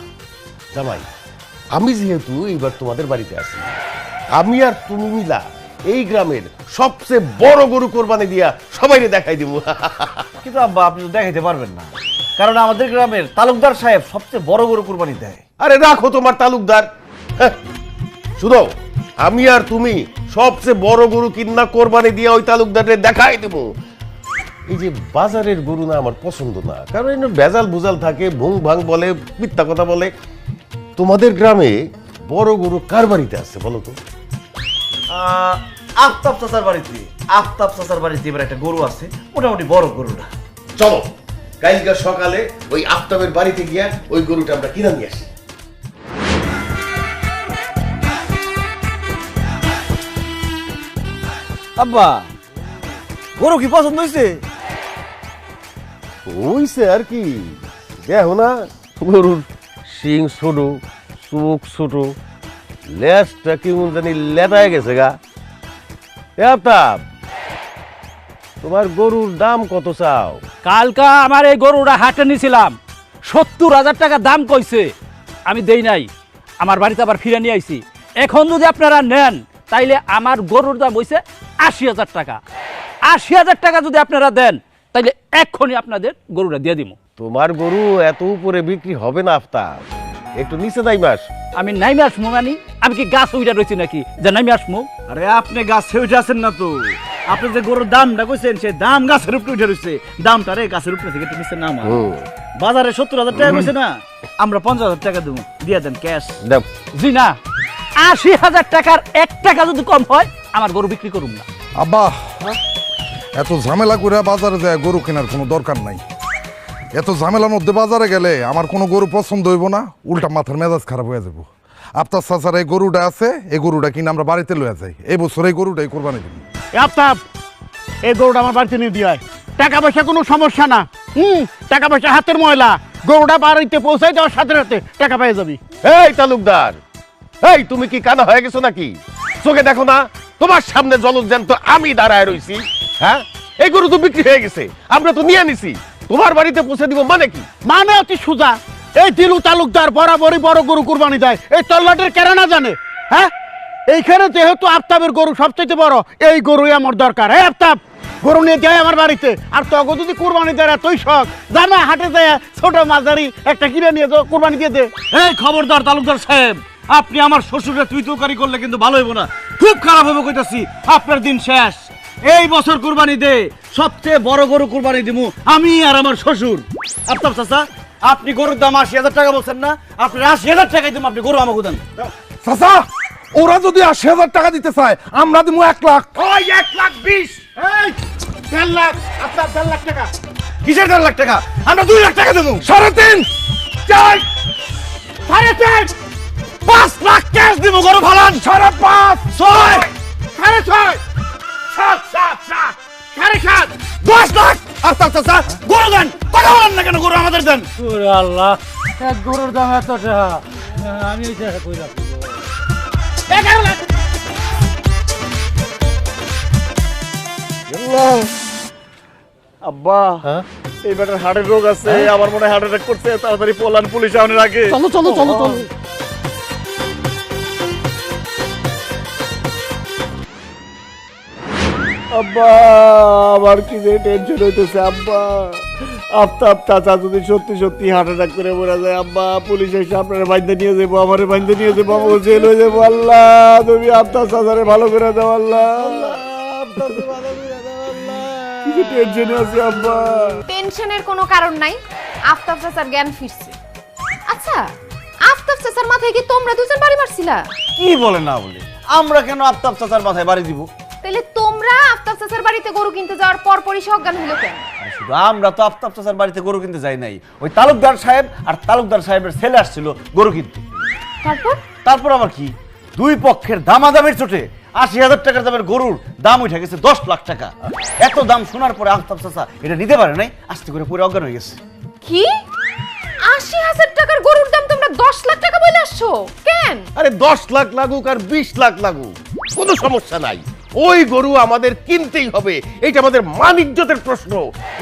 জামাই, আমি যেহেতু এইবার তোমাদের বাড়িতে আছি, আমি আর তুমি মিলা এই গ্রামের সবচেয়ে বড় গরু কোরবানি দিয়া সবাইকে দেখাই দিব। কিন্তু আব্বা আপনি তো দেখাইতে পারবেন না, কারণ আমাদের গ্রামের তালুকদার সাহেব সবচেয়ে বড় গরু কুরবানি দেয়। আরে রাখো তোমার তালুকদার, শুনো আমি আর তুমি সবচেয়ে বড় গরু কিন্না কোরবানি দিয়ে ওই তালুকদারে দেখাই দেব। এই যে বাজারের গরু না আমার পছন্দ না, কারণ এর ভেজাল বুজাল থাকে, ভুং ভাং বলে, মিথ্যা কথা বলে। তোমাদের গ্রামে বড় গরু কার বাড়িতে আছে বলো তো? আফতাব চাচার বাড়িতে। আফতাব চাচার বাড়িতে এবার একটা গরু আছে, মোটামুটি বড় গরুটা। চলো কালকে সকালে ওই আফতাবের বাড়িতে গিয়া ওই গরুটা আমরা কিনে নিয়ে আসি। আব্বা গরু কি পছন্দ হয়েছে? হইছে আর কি, দেখো না গরুর শিং ছোট, চোখ ছোট, লেজটা কেমন জানি লেদায় গেছে গা। এ আফতাব, তোমার গরুর দাম কত চাও? কালকা আমার এই গরুটা হাটে নিয়েছিলাম, 70,000 টাকা দাম কইছে, আমি দেই নাই। আমার বাড়িতে আবার ফিরে নিয়ে আইছি। এখন যদি আপনারা নেন তাইলে আমার গরুর দাম হইছে 80,000 টাকা। 80,000 টাকা যদি আপনারা দেন তাইলে এক্ষুনি আপনাদের গরুটা দিয়ে দিব। তোমার গরু এত উপরে বিক্রি হবে না আফতাব, একটু নিচে নাই মাস। আমি নাইমে আসমু মানে? আমি কি গাছ উইটা রয়েছি নাকি যে নাইমে আসমু? আরে আপনি গাছে উঠে আছেন না তো, আপনি যে গরুর দামটা কইছেন সে দাম গাছের উপরে উঠে রয়েছে। দামটা রে গাছের উপরে থেকে একটু নিচে নামা। বাজারে 70,000 টাকা কইছে না, আমরা 50,000 টাকা দেবো, দিয়ে দেন ক্যাশ। জি না, 80,000 টাকার 1 টাকা যদি কম হয় আমার গরু বিক্রি করুন না। আব্বা, এত ঝামেলা করে বাজারে যায় গরু কেনার কোনো দরকার নাই। এত ঝামেলার মধ্যে বাজারে গেলে আমার কোনো গরু পছন্দ হইব না, উল্টা মাথার মেজাজ খারাপ হয়ে যাব। আপনার চাচার এই গরুটা আছে, এই গরুটা কিনে আমরা বাড়িতে লইয়া যাই, এই বছর এই গরুটাই কোরবানি দিব। আফতাব, এই গরুটা আমার বাড়িতে নিয়ে দিয়ে টাকা পয়সা কোনো সমস্যা না। টাকা পয়সা হাতের ময়লা, গরুটা বাড়িতে পৌঁছাই দেওয়ার সাথে সাথে টাকা পেয়ে যাবি। এই তালুকদার, এই তুমি কি কানা হয়ে গেছো নাকি? চোখে দেখো না তোমার সামনে জলজ্যান্ত আমি দাঁড়ায় রইছি। হ্যাঁ, এই গরু তো বিক্রি হয়ে গেছে, আমরা তো নিয়ে নিছি, তোমার বাড়িতে পৌঁছে দিব মানে কি? মানে অতি সোজা, এই দিলু তালুকদার বরাবরই বড় গরু কুরবানি দেয়, এই তল্লাটের কেরা না জানে? হ্যাঁ, এইখানে যেহেতু আফতাবের গরু সবচেয়ে বড়, এই গরুই আমার দরকার। এই আফতাব, গরু নিয়ে যায় আমার বাড়িতে। আর তখন যদি কুরবানি দেয় এতই শখ, জানা হাটে যায় ছোট মাঝারি একটা কিনে নিয়ে যাও, কুরবানি দিয়ে দে। এই খবরদার তালুকদার সাহেব, আপনি আমার শ্বশুরের তুই তুকারি করলে কিন্তু ভালো হইব না, খুব খারাপ হবে কইতাছি। আপনার দিন শেষ। এই বছর কুরবানি দে সবচেয়ে বড় গরু কুরবানি দিমু আমি আর আমার শ্বশুর। আফতাব চাচা, আপনি গরুর দাম 80,000 টাকা বলছেন না, আপনি 80,000 টাকাই দিমু, আপনি গরু আমাকে দেন। চাচা, ওরা যদি 80,000 টাকা দিতে চায় আমরা দিব 1 লাখ। ওই 1,20,000, এই 1.5 লাখ, আপনার 1.5 লাখ টাকা। কিসের 1.5 লাখ টাকা? আমরা 2 লাখ টাকা দেবো। 3.5, 4, 4.5, 5 লাখ ক্যাশ দিব, গরু ফালান। 5.5, 6, 6.5, 7, 7, 7, 7.5, 10 লাখ। আফতাব চাচা গরু দেন, কথা বলেন না কেন? গরু আমাদের দেন। ওরে আল্লাহ, এক গরুর দাম এত টাকা, আমি এই টাকা কই রাখবো? আব্বা এই বেটার হার্টের রোগ আছে, আমার মনে হয় হার্ট অ্যাটাক করছে, তাড়াতাড়ি পোলান পুলিশ আউনের আগে। চলো চলো চলো চলো। আব্বা আমার কি যে টেনশন হইতেছে আব্বা। আফতাব চাচা যদি সত্যি সত্যি হার্ট অ্যাটাক করে মরে যায় আব্বা, পুলিশ এসে আপনারা বাইন্দা নিয়ে যাবো, আমারে বাইন্দা নিয়ে যাবো, আমাকে জেল হয়ে যাবো। আল্লাহ তুমি আফতাব চাচারে ভালো করে দাও আল্লাহ। কি টেনশনে আছে আব্বা। টেনশনের কোনো কারণ নাই, আফতাব চাচার জ্ঞান ফিরছে। আচ্ছা, আফতাব চাচার মাথায় কি তোমরা দুজন বাড়ি মারছিলা? কি বলে না বলে, আমরা কেন আফতাব চাচার মাথায় বাড়ি দিব? তাহলে তোমরা আফতাব চাচার বাড়িতে গরু কিনতে যাওয়ার পরপরই সজ্ঞান হলো কেন? শুধু আমরা তো আফতাব চাচার বাড়িতে গরু কিনতে যাই নাই, ওই তালুকদার সাহেব আর তালুকদার সাহেবের ছেলে আসছিল গরু কিনতে। তারপর আবার কি, দুই পক্ষের দামাদামির চোটে ৮০,০০০ টাকার দামের গরুর দাম উঠে গেছে ১০ লাখ টাকা। এত দাম শোনার পরে আফতাব চাচা এটা নিতে পারে নাই, আস্তে করে পুরো অজ্ঞান হয়ে গেছে। কি ৮০,০০০ টাকার গরুর দাম তোমরা ১০ লাখ টাকা বলে আসছো কেন? আরে ১০ লাখ লাগুক আর ২০ লাখ লাগুক, কোনো সমস্যা নাই। ওই গরু আমাদের কিনতেই হবে, এটা আমাদের মান ইজ্জতের প্রশ্ন।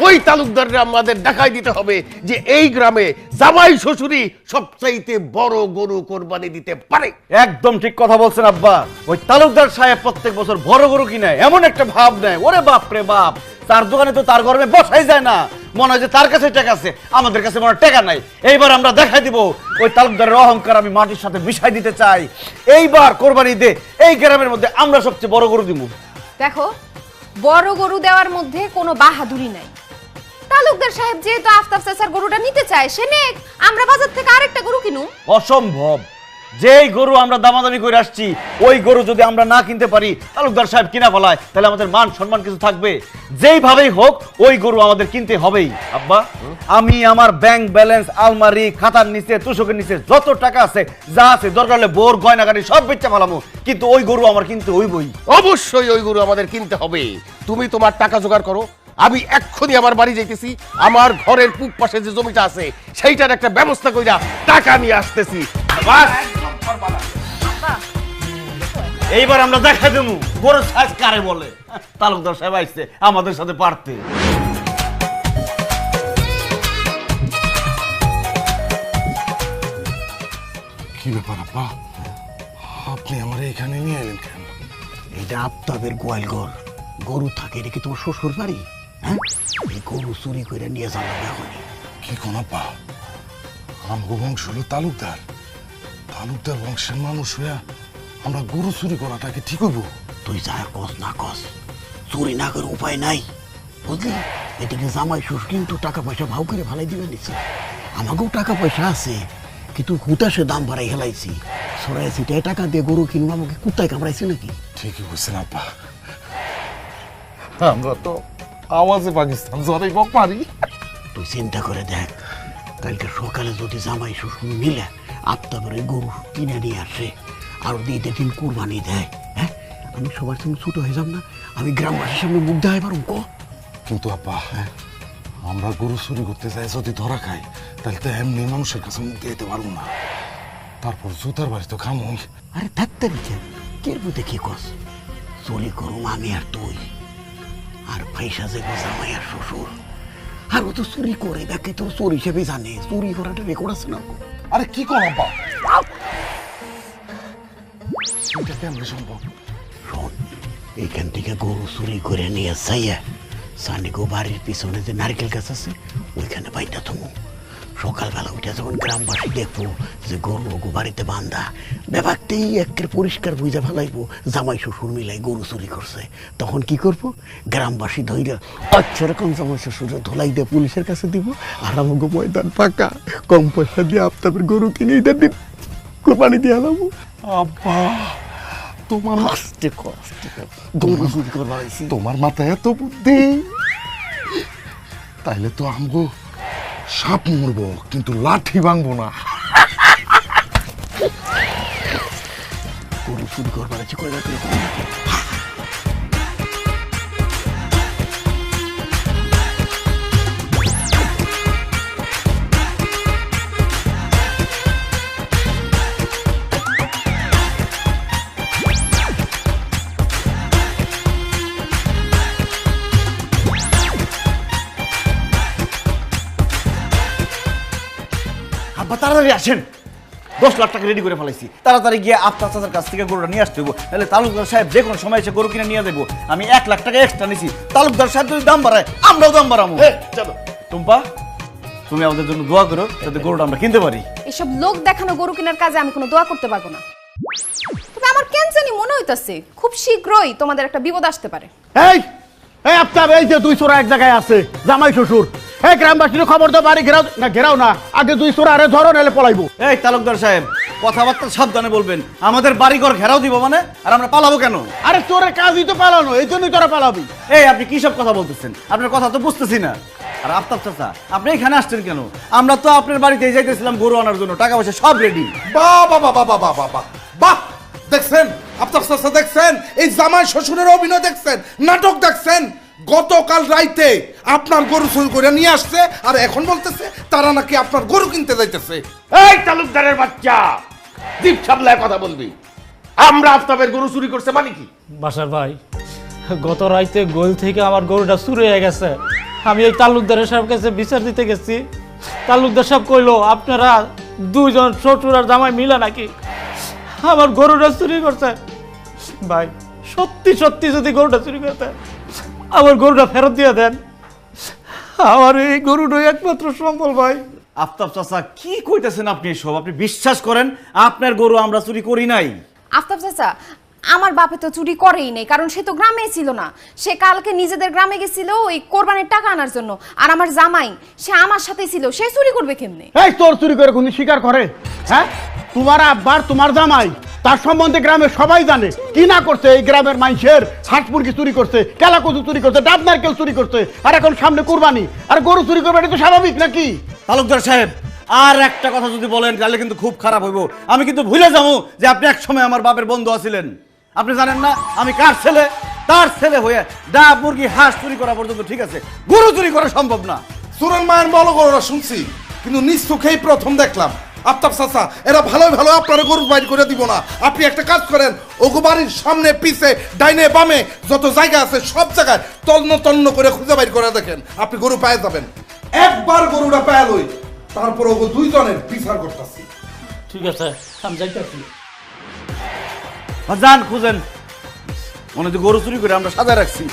ওই তালুকদাররা আমাদের দেখাই দিতে হবে যে এই গ্রামে জামাই শ্বশুরই সবচাইতে বড় গরু কোরবানি দিতে পারে। একদম ঠিক কথা বলছেন আব্বা। ওই তালুকদার সাহেব প্রত্যেক বছর বড় গরু কিনে এমন একটা ভাব নেয়, ওরে বাপ রে বাপ, তার দোকানে তো তার গরমে বসাই যায় না, মনে হয় যে তার কাছে টাকা আছে, আমাদের কাছে মনে হয় টাকা নাই। এইবার আমরা দেখাই দিব ওই তালুকদারের অহংকার আমি মাটির সাথে মিশাই দিতে চাই। এইবার কোরবানি দে এই গ্রামের মধ্যে আমরা সবচেয়ে বড় গরু দিব। দেখো, বড় গরু দেওয়ার মধ্যে কোনো বাহাদুরি নাই। তালুকদার সাহেব যেহেতু আফতাব চাচার গরুটা নিতে চায়, সে নেক, আমরা বাজার থেকে আরেকটা গরু কিনু। অসম্ভব, যেই গরু আমরা দামাদামি করে আসছি ওই গরু যদি আমরা না কিনতে পারি, তালুকদার সাহেব কিনা ফেলায়, তাহলে আমাদের মান সম্মান কিছু থাকবে? যেইভাবেই হোক ওই গরু আমাদের কিনতে হবেই। আব্বা, আমি আমার ব্যাংক ব্যালেন্স, আলমারি, খাতার নিচে, তুষকের নিচে যত টাকা আছে, যা আছে, দরকার হলে বোর গয়নাগাড়ি সব বেচে ফেলামু, কিন্তু ওই গরু আমার কিনতে হইবই। অবশ্যই ওই গরু আমাদের কিনতে হবে। তুমি তোমার টাকা জোগাড় করো, আমি এক্ষুনি আমার বাড়ি যাইতেছি, আমার ঘরের পূব পাশে যে জমিটা আছে সেইটার একটা ব্যবস্থা কইরা টাকা নিয়ে আসতেছি। বাস, এইবার আমরা দেখাই দেবো গরুর সাইজ কারে বলে। তালুকদার সাহেব আইছে আমাদের সাথে পারতে। কি ব্যাপার আব্বা, আপনি আমার এখানে নিয়ে এলেন কেন? এটা আফতাবের গোয়াল ঘর, গরু থাকে, এটা কি তোমার শ্বশুর বাড়ি? হ্যাঁ, এই গরু চুরি করে নিয়ে যাবো এখন। কি কোন আব্বা, আমগো বংশ হলো তালুকদার, তালুকদার বংশের মানুষ হইয়া আমরা গরু চুরি করাটাকে ঠিক হইব? তুই যা কস না কস, চুরি না করে উপায় নাই, বুঝলি? এটাকে জামাই শ্বশুর কিন্তু টাকা পয়সা ভাও করে ভালাই দিবে নিচ্ছে। আমাকেও টাকা পয়সা আছে, কিন্তু হুতাশে দাম বাড়াই হেলাইছি, সরাইছি, টাকা দিয়ে গরু কিনবো, আমাকে কুত্তায় কামড়াইছে নাকি? ঠিকই বলছেন আব্বা, আমরা তো আওয়াজে পাকিস্তান জরাই বক মারি। তুই চিন্তা করে দেখ, কালকে সকালে যদি জামাই শ্বশুর মিলে আফতাবের গরু কিনে নিয়ে আসে আর ঈদের দিন কুরবানি দেয়, হ্যাঁ, আমি সবার সঙ্গে ছোট হয়ে যাব না? আমি গ্রামবাসীর সামনে মুখ দেখাই পারুম ক? কিন্তু আব্বা, আমরা গরু চুরি করতে যাই যদি ধরা খাই, তাহলে তো এমনি মানুষের কাছে মুখ দিতে পারবো না, তারপর জুতার বাড়ি তো খাম হই। আরে থাকতে কের বুঝে কি কস? চুরি করুম আমি আর তুই, আর পয়সা যাবো জামাই আর শ্বশুর। আর ও তো চুরি করে, দেখে তোর চোর হিসেবে জানে, চুরি করাটা রেকর্ড আছে না? আরে কি কর আব্বা, এটা কেমন সম্ভব? শোন, এইখান থেকে গরু চুরি করে নিয়ে যাইয়া সানিগো বাড়ির পিছনে যে নারকেল গাছ আছে ওইখানে বাইটা থমু। সকালবেলা উঠে যখন গ্রামবাসী দেখবো যে গরু ওগো বাড়িতে বান্ধা, ব্যাপারটাই একের পরিষ্কার বুঝে ফেলাইবো জামাই শ্বশুর মিলাই গরু চুরি করছে, তখন কি করবো? গ্রামবাসী ধৈর্য আচ্ছা রকম জামাই শ্বশুর ধোলাই দিয়ে পুলিশের কাছে দিব, আর আমাকে ময়দান ফাঁকা, কম পয়সা দিয়ে আফতাবের গরু কিনে ঈদের দিন কোরবানি দিয়ে আলাবো। আব্বা, তোমার গরু চুরি করবা হয়েছি, তোমার মাথায় এত বুদ্ধি, তাইলে তো আমগো সাপ মরবো কিন্তু লাঠি ভাঙবো না। গরু চুরি করবা হয়েছি, কয়লা আব্বা তাড়াতাড়ি আসেন, 10 লাখ টাকা রেডি করে ফেলাইছি, তাড়াতাড়ি গিয়ে আফতাব চাচার কাছ থেকে গরুটা নিয়ে আসতে হইব, নাহলে তালুকদার সাহেব যে কোনো সময় এসে গরু কিনে নিয়ে দেবো। আমি 1 লাখ টাকা এক্সট্রা নিছি, তালুকদার সাহেব যদি দাম বাড়ায় আমরাও দাম বাড়াবো। চলো টুম্পা, তুমি আমাদের জন্য দোয়া করো যাতে গরুটা আমরা কিনতে পারি। এসব লোক দেখানো গরু কেনার কাজে আমি কোনো দোয়া করতে পারবো না। তবে আমার কেন জানি মনে হইতাছে খুব শীঘ্রই তোমাদের একটা বিপদ আসতে পারে। এই এই আফতাব, এই যে 2 চোরা এক জায়গায় আছে, জামাই শ্বশুর, এই গ্রামবাসীর খবর তো বাড়ি ঘেরাও না, ঘেরাও না, আগে 2 চোরা আরে ধরো নাহলে পলাইবো। এই তালুকদার সাহেব, কথাবার্তা সাবধানে বলবেন, আমাদের বাড়িঘর ঘেরাও দিব মানে, আর আমরা পালাবো কেন? আরে চোরের কাজই তো পালানো, এই জন্যই তোরা পালাবি। এই আপনি কি সব কথা বলতেছেন? আপনার কথা তো বুঝতেছি না। আর আফতাব চাচা, আপনি এখানে আসছেন কেন? আমরা তো আপনার বাড়িতে যাইতেছিলাম গরু আনার জন্য, টাকা পয়সা সব রেডি। বাহ বাহ বাহ বাহ বাহ বাহ বাহ, দেখছেন আফতাব চাচা, দেখছেন এই জামাই শ্বশুরের অভিনয়, দেখছেন নাটক, দেখছেন গতকাল রাইতে আপনার গরু চুরি করে নিয়ে আসছে, আর এখন বলতেছে তারা নাকি আপনার গরু কিনতে যাইতেছে। এই তালুকদারের বাচ্চা, জিভ সামলায় কথা বলবি। আমরা আফতাবের গরু চুরি করছে মানে কি? বাসার ভাই, গত রাইতে গোল থেকে আমার গরুটা চুরি হয়ে গেছে। আমি এই তালুকদারের সাহেব কাছে বিচার দিতে গেছি। তালুকদার সাহেব কইলো আপনারা 2 জন শ্বশুর আর জামাই মিলে নাকি আমার গরুটা চুরি করছে। ভাই সত্যি সত্যি যদি গরুটা চুরি করতে, আমার গরুটা ফেরত দিয়ে দেন। আমার এই গরুটাই একমাত্র সম্বল ভাই। আফতাব চাচা, কি কইতেছেন আপনি এসব? আপনি বিশ্বাস করেন আপনার গরু আমরা চুরি করি নাই। আফতাব চাচা, আমার বাপে তো চুরি করেই নেই, কারণ সে তো গ্রামেই ছিল না। সে কালকে নিজেদের গ্রামে গেছিল ওই কোরবানির টাকা আনার জন্য। আর আমার জামাই, সে আমার সাথেই ছিল, সে চুরি করবে কেমনে? এই তোর চুরি করে কোন স্বীকার করে? হ্যাঁ, তোমার আব্বার তোমার জামাই, তার সম্বন্ধে গ্রামের সবাই জানে কি না করছে। এই গ্রামের মানুষের হাঁস মুরগি চুরি করছে, কেলা কচু চুরি করছে, ডাব নারকেল চুরি করছে, আর এখন সামনে কুরবানি, আর গরু চুরি করবে, এটা তো স্বাভাবিক নাকি? তালুকদার সাহেব, আর একটা কথা যদি বলেন তাহলে কিন্তু খুব খারাপ হইব। আমি কিন্তু ভুলে যাবো যে আপনি এক সময় আমার বাপের বন্ধু আছিলেন। আপনি জানেন না আমি কার ছেলে? তার ছেলে হয়ে ডাব মুরগি হাঁস চুরি করা পর্যন্ত ঠিক আছে, গরু চুরি করা সম্ভব না। সুরেন মায়ের বলো গরুরা শুনছি, কিন্তু নিজ চোখেই প্রথম দেখলাম। আফতাব চাচা, এরা ভালো ভালো আপনার গরু বাইর করে দিব না। আপনি একটা কাজ করেন, ওগো বাড়ির সামনে পিছে ডাইনে বামে যত জায়গা আছে সব জায়গায় তন্ন তন্ন করে খুঁজে বাইর করে দেখেন, আপনি গরু পেয়ে যাবেন। একবার গরুটা পেয়ে লই, তারপর ওগো 2 জনের বিচার করতেছি। ঠিক আছে, আমি যাইতেছি। যান খুঁজেন, মনে হচ্ছে গরু চুরি করে আমরা সাজায় রাখছি।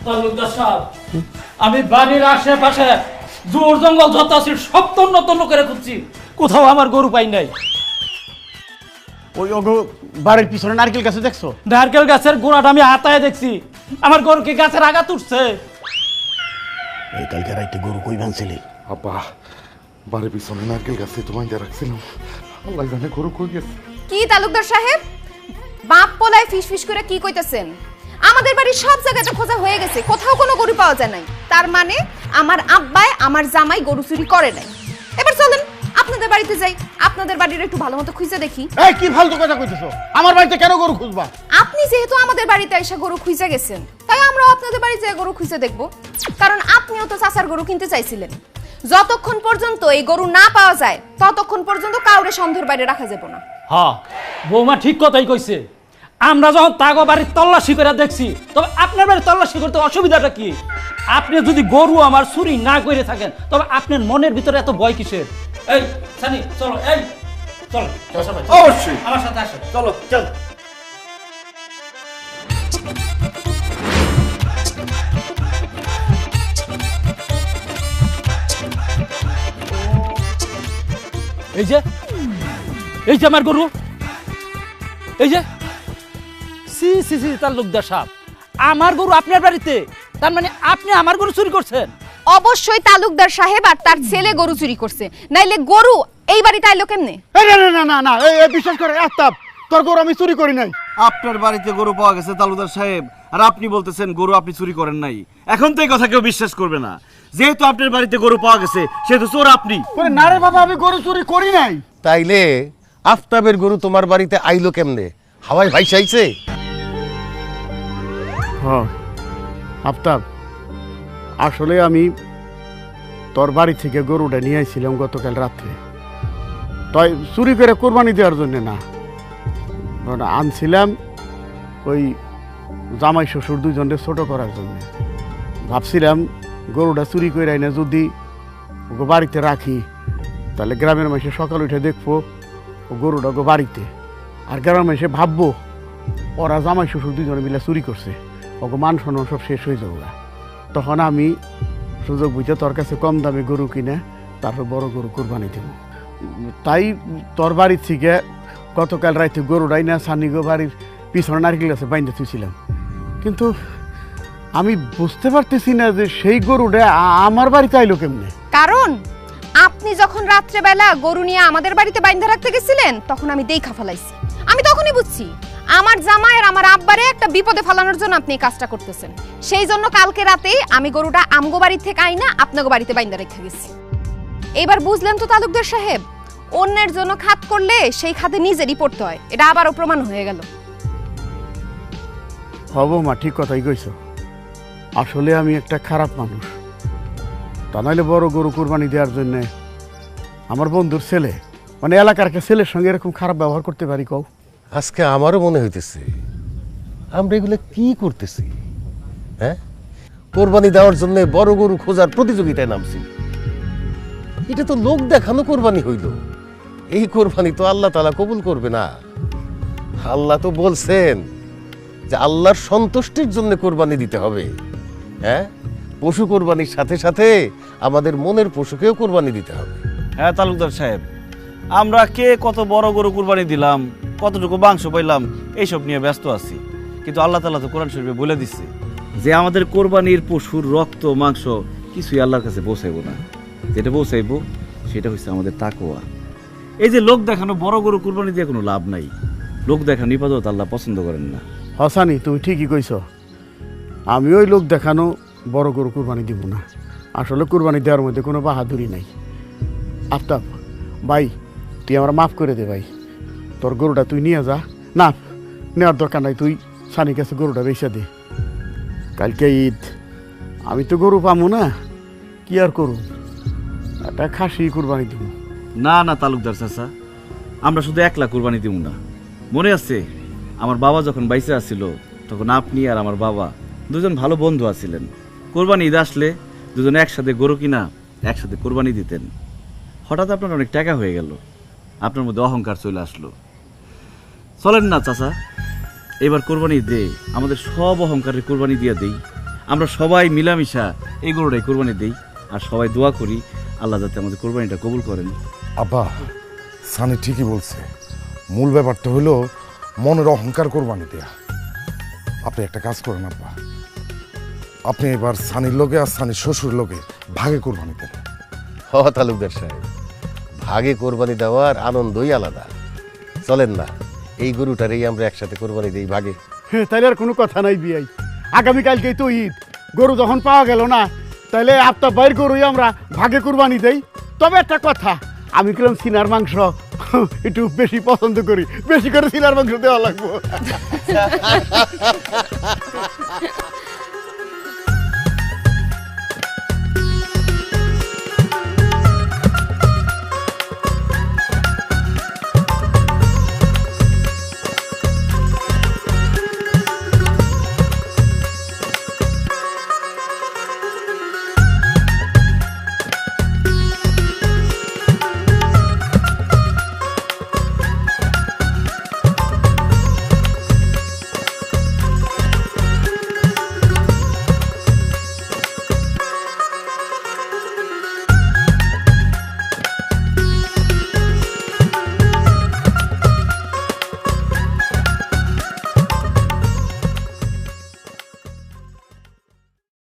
তালুকদার সাহেব, আমি বাড়ির আশেপাশে জোর জঙ্গল যত আছে সব তন্ন তন্ন করে খুঁজছি, কোথাও আমার গরু পাই নাই। ওই বাড়ির পিছনে নারকেল গাছে দেখছো? নারকেল গাছের গোড়াটা আমি হাতায় দেখছি, আমার গরু কি গাছের আঘাত উঠছে? এই কালকে রাইতে গরু কই ভাঙছিলি? আব্বা, বাড়ির পিছনে নারকেল গাছে তোমায় দিয়ে রাখছিলাম, আল্লাহ জানে গরু কই গেছে। কি তালুকদার সাহেব, বাপ পোলায় ফিস ফিস করে কি কইতেছেন? আমাদের বাড়ির সব জায়গাতে খোঁজা হয়ে গেছে, কোথাও কোনো গরু পাওয়া যায় নাই। তার মানে আমার আব্বাই আমার জামাই গরু চুরি করে নাই। এবার চলেন আপনাদের বাড়িতে যাই, আপনাদের বাড়ির একটু ভালো মতো খুঁজে দেখি। এই কি ফালতু কথা কইতেছো? আমার বাড়িতে কেন গরু খুঁজবা? আপনি যেহেতু আমাদের বাড়িতে এসে গরু খুঁজে গেছেন, তাই আমরাও আপনাদের বাড়িতে গরু খুঁজে দেখব। কারণ আপনিও তো চাচার গরু কিনতে চাইছিলেন। যতক্ষণ পর্যন্ত এই গরু না পাওয়া যায় ততক্ষণ পর্যন্ত কাউরে সন্দেহের বাইরে রাখা যাবে না। হ্যাঁ, বৌমা ঠিক কথাই কইছে। আমরা যখন তাগো বাড়ির তল্লাশি করে দেখছি, তবে আপনার বাড়ির তল্লাশি করতে অসুবিধাটা কি? আপনি যদি গরু আমার চুরি না করে থাকেন, তবে আপনার মনের ভিতরে এত ভয় কিসের? এই সানি, চলো, এই চলো, অবশ্যই আমার সাথে আসো, চলো চল। এই যে আমার গরু, এই যে সি সি সি তালুকদার সাহেব, আমার গরু আপনার বাড়িতে, তার মানে আপনি আমার গরু চুরি করছেন? অবশ্যই তালুকদার সাহেব আর তার ছেলে গরু চুরি করছে, নাইলে গরু এই বাড়িতে আইলো কেমনে? না না না না না, এই বিশ্বাস করে আফতাব, তোর গরু আমি চুরি করি নাই। আপনার বাড়িতে গরু পাওয়া গেছে তালুকদার সাহেব, আর আপনি বলতেছেন গরু আপনি চুরি করেন নাই। এখন তো এই কথা কেউ বিশ্বাস করবে না। যেহেতু আপনার বাড়িতে গরু পাওয়া গেছে, সেহেতু চোর আপনি। না রে বাবা, আমি গরু চুরি করি নাই। তাইলে আফতাবের গরু তোমার বাড়িতে আইলো কেমনে? হাওয়ায় ভাইসাইছে? হ্যাঁ আফতাব, আসলে আমি তোর বাড়ি থেকে গরুটা নিয়ে আইছিলাম গতকাল রাত্রে। তাই চুরি করে কোরবানি দেওয়ার জন্য না, ওটা আনছিলাম ওই জামাই শ্বশুর দুজনকে ছোট করার জন্য। ভাবছিলাম গরুটা চুরি করে এনে যদি ওকে বাড়িতে রাখি, তাহলে গ্রামের মানুষে সকাল উঠে দেখবো ও গরুটা ওকে বাড়িতে, আর গ্রামের মানুষে ভাববো ওরা জামাই শ্বশুর দুজনে মিলে চুরি করছে, ওকে মান সম্মান সব শেষ হয়ে যাবো। তখন আমি সুযোগ বুঝে তোর কাছে কম দামে গরু কিনে তারপর বড় গরু কোরবানি দেব। তাই তোর বাড়ির থেকে গতকাল রাইতে গরুটাই না সানিগো বাড়ির পিছনে নারকেল গাছে বাইন্ধে থুইছিলাম, কিন্তু আমি বুঝতে পারতেছি না যে সেই গরুটা আমার বাড়িতে আইলো কেমনে। কারণ আপনি যখন রাত্রেবেলা গরু নিয়ে আমাদের বাড়িতে বাইন্ধা রাখতে গেছিলেন, তখন আমি দেখা ফেলাইছি। আমি তখনই বুঝছি আমার জামাই আর আমার আব্বারে একটা বিপদে ফেলানোর জন্য আপনি এই কাজটা করতেছেন। সেই জন্য কালকে রাতেই আমি গরুটা আমগো বাড়ি থেকে আইনা আপনাগো বাড়িতে বাইন্ধা রেখে গেছি। এবার বুঝলেন তো তালুকদার সাহেব, অন্যের জন্য খাত করলে সেই খাতে নিজেরই পড়তে হয়, এটা আবারও প্রমাণ হয়ে গেল। হব মা, ঠিক কথাই কইছ। আসলে আমি একটা খারাপ মানুষ, তা নাহলে বড় গরু কোরবানি দেওয়ার জন্য আমার বন্ধুর ছেলে, মানে এলাকার একটা ছেলের সঙ্গে এরকম খারাপ ব্যবহার করতে পারি কও? আজকে আমারও মনে হইতেছে আমরা এগুলো কি করতেছি। হ্যাঁ, কোরবানি দেওয়ার জন্য বড় গরু খোঁজার প্রতিযোগিতায় নামছি। এটা তো লোক দেখানো কোরবানি হইল। এই কোরবানি তো আল্লাহ তাআলা কবুল করবে না। আল্লাহ তো বলছেন যে আল্লাহর সন্তুষ্টির জন্য কোরবানি দিতে হবে। হ্যাঁ, পশু কোরবানির সাথে সাথে আমাদের মনের পশুকেও কোরবানি দিতে হবে। হ্যাঁ তালুকদার সাহেব, আমরা কে কত বড় গরু কুরবানি দিলাম, কতটুকু মাংস পাইলাম, এইসব নিয়ে ব্যস্ত আছি। কিন্তু আল্লাহ তাআলা তো কোরআন শরীফে বলে দিচ্ছে যে আমাদের কোরবানির পশুর রক্ত মাংস কিছুই আল্লাহর কাছে পৌঁছাইব না। যেটা পৌঁছাইব সেটা হচ্ছে আমাদের তাকওয়া। এই যে লোক দেখানো বড় গরু কুরবানি দিয়ে কোনো লাভ নাই। লোক দেখানো ইবাদত আল্লাহ পছন্দ করেন না। হাসানি, তুমি ঠিকই কইছ। আমি ওই লোক দেখানো বড় গরু কুরবানি দিব না। আসলে কুরবানি দেওয়ার মধ্যে কোনো বাহাদুরি নাই। আফতাব ভাই, তুই আমার মাফ করে দে ভাই। তোর গরুটা তুই নিয়ে যা। না, নেওয়ার দরকার নাই, তুই সানির কাছে গরুটা বেচে দে। কালকে ঈদ, আমি তো গরু পাবো না, কি আর করু, একটা খাসি কুরবানি দিব। না না তালুকদার চাচা, আমরা শুধু একলা কুরবানি দিব না। মনে আছে আমার বাবা যখন বাইসে আসছিল, তখন আপনি আর আমার বাবা দুজন ভালো বন্ধু আছিলেন। কোরবানি ঈদ আসলে দুজনে একসাথে গরু কিনা একসাথে কোরবানি দিতেন। হঠাৎ আপনার অনেক টাকা হয়ে গেল, আপনার মধ্যে অহংকার চলে আসলো। চলেন না চাচা, এবার কোরবানি দে আমাদের সব অহংকারের কোরবানি দিয়ে দেই। আমরা সবাই মিলামিশা এই গরুটাই কোরবানি দেই, আর সবাই দোয়া করি আল্লাহ যাতে আমাদের কোরবানিটা কবুল করেন। আব্বা, সানি ঠিকই বলছে। মূল ব্যাপারটা হলো মনের অহংকার কোরবানি দেয়া। আপনি একটা কাজ করেন আব্বা, আপনি এবার সানির লোকে আর সানির শ্বশুর লোকে ভাগে কোরবানি দেন। হ তালুকদার সাহেব, ভাগে কোরবানি দেওয়ার আনন্দই আলাদা। চলেন না, এই গরুটারই আমরা একসাথে কোরবানি দিই ভাগে। হ্যাঁ, তাহলে আর কোনো কথা নাই বিয়াই। আগামীকালকেই তো ঈদ, গরু যখন পাওয়া গেল না, তাহলে আফতাব ভাইয়ের গরুই আমরা ভাগে কুরবানি দেই। তবে একটা কথা, আমি কিরম সিনার মাংস একটু বেশি পছন্দ করি, বেশি করে সিনার মাংস দেওয়া লাগবো।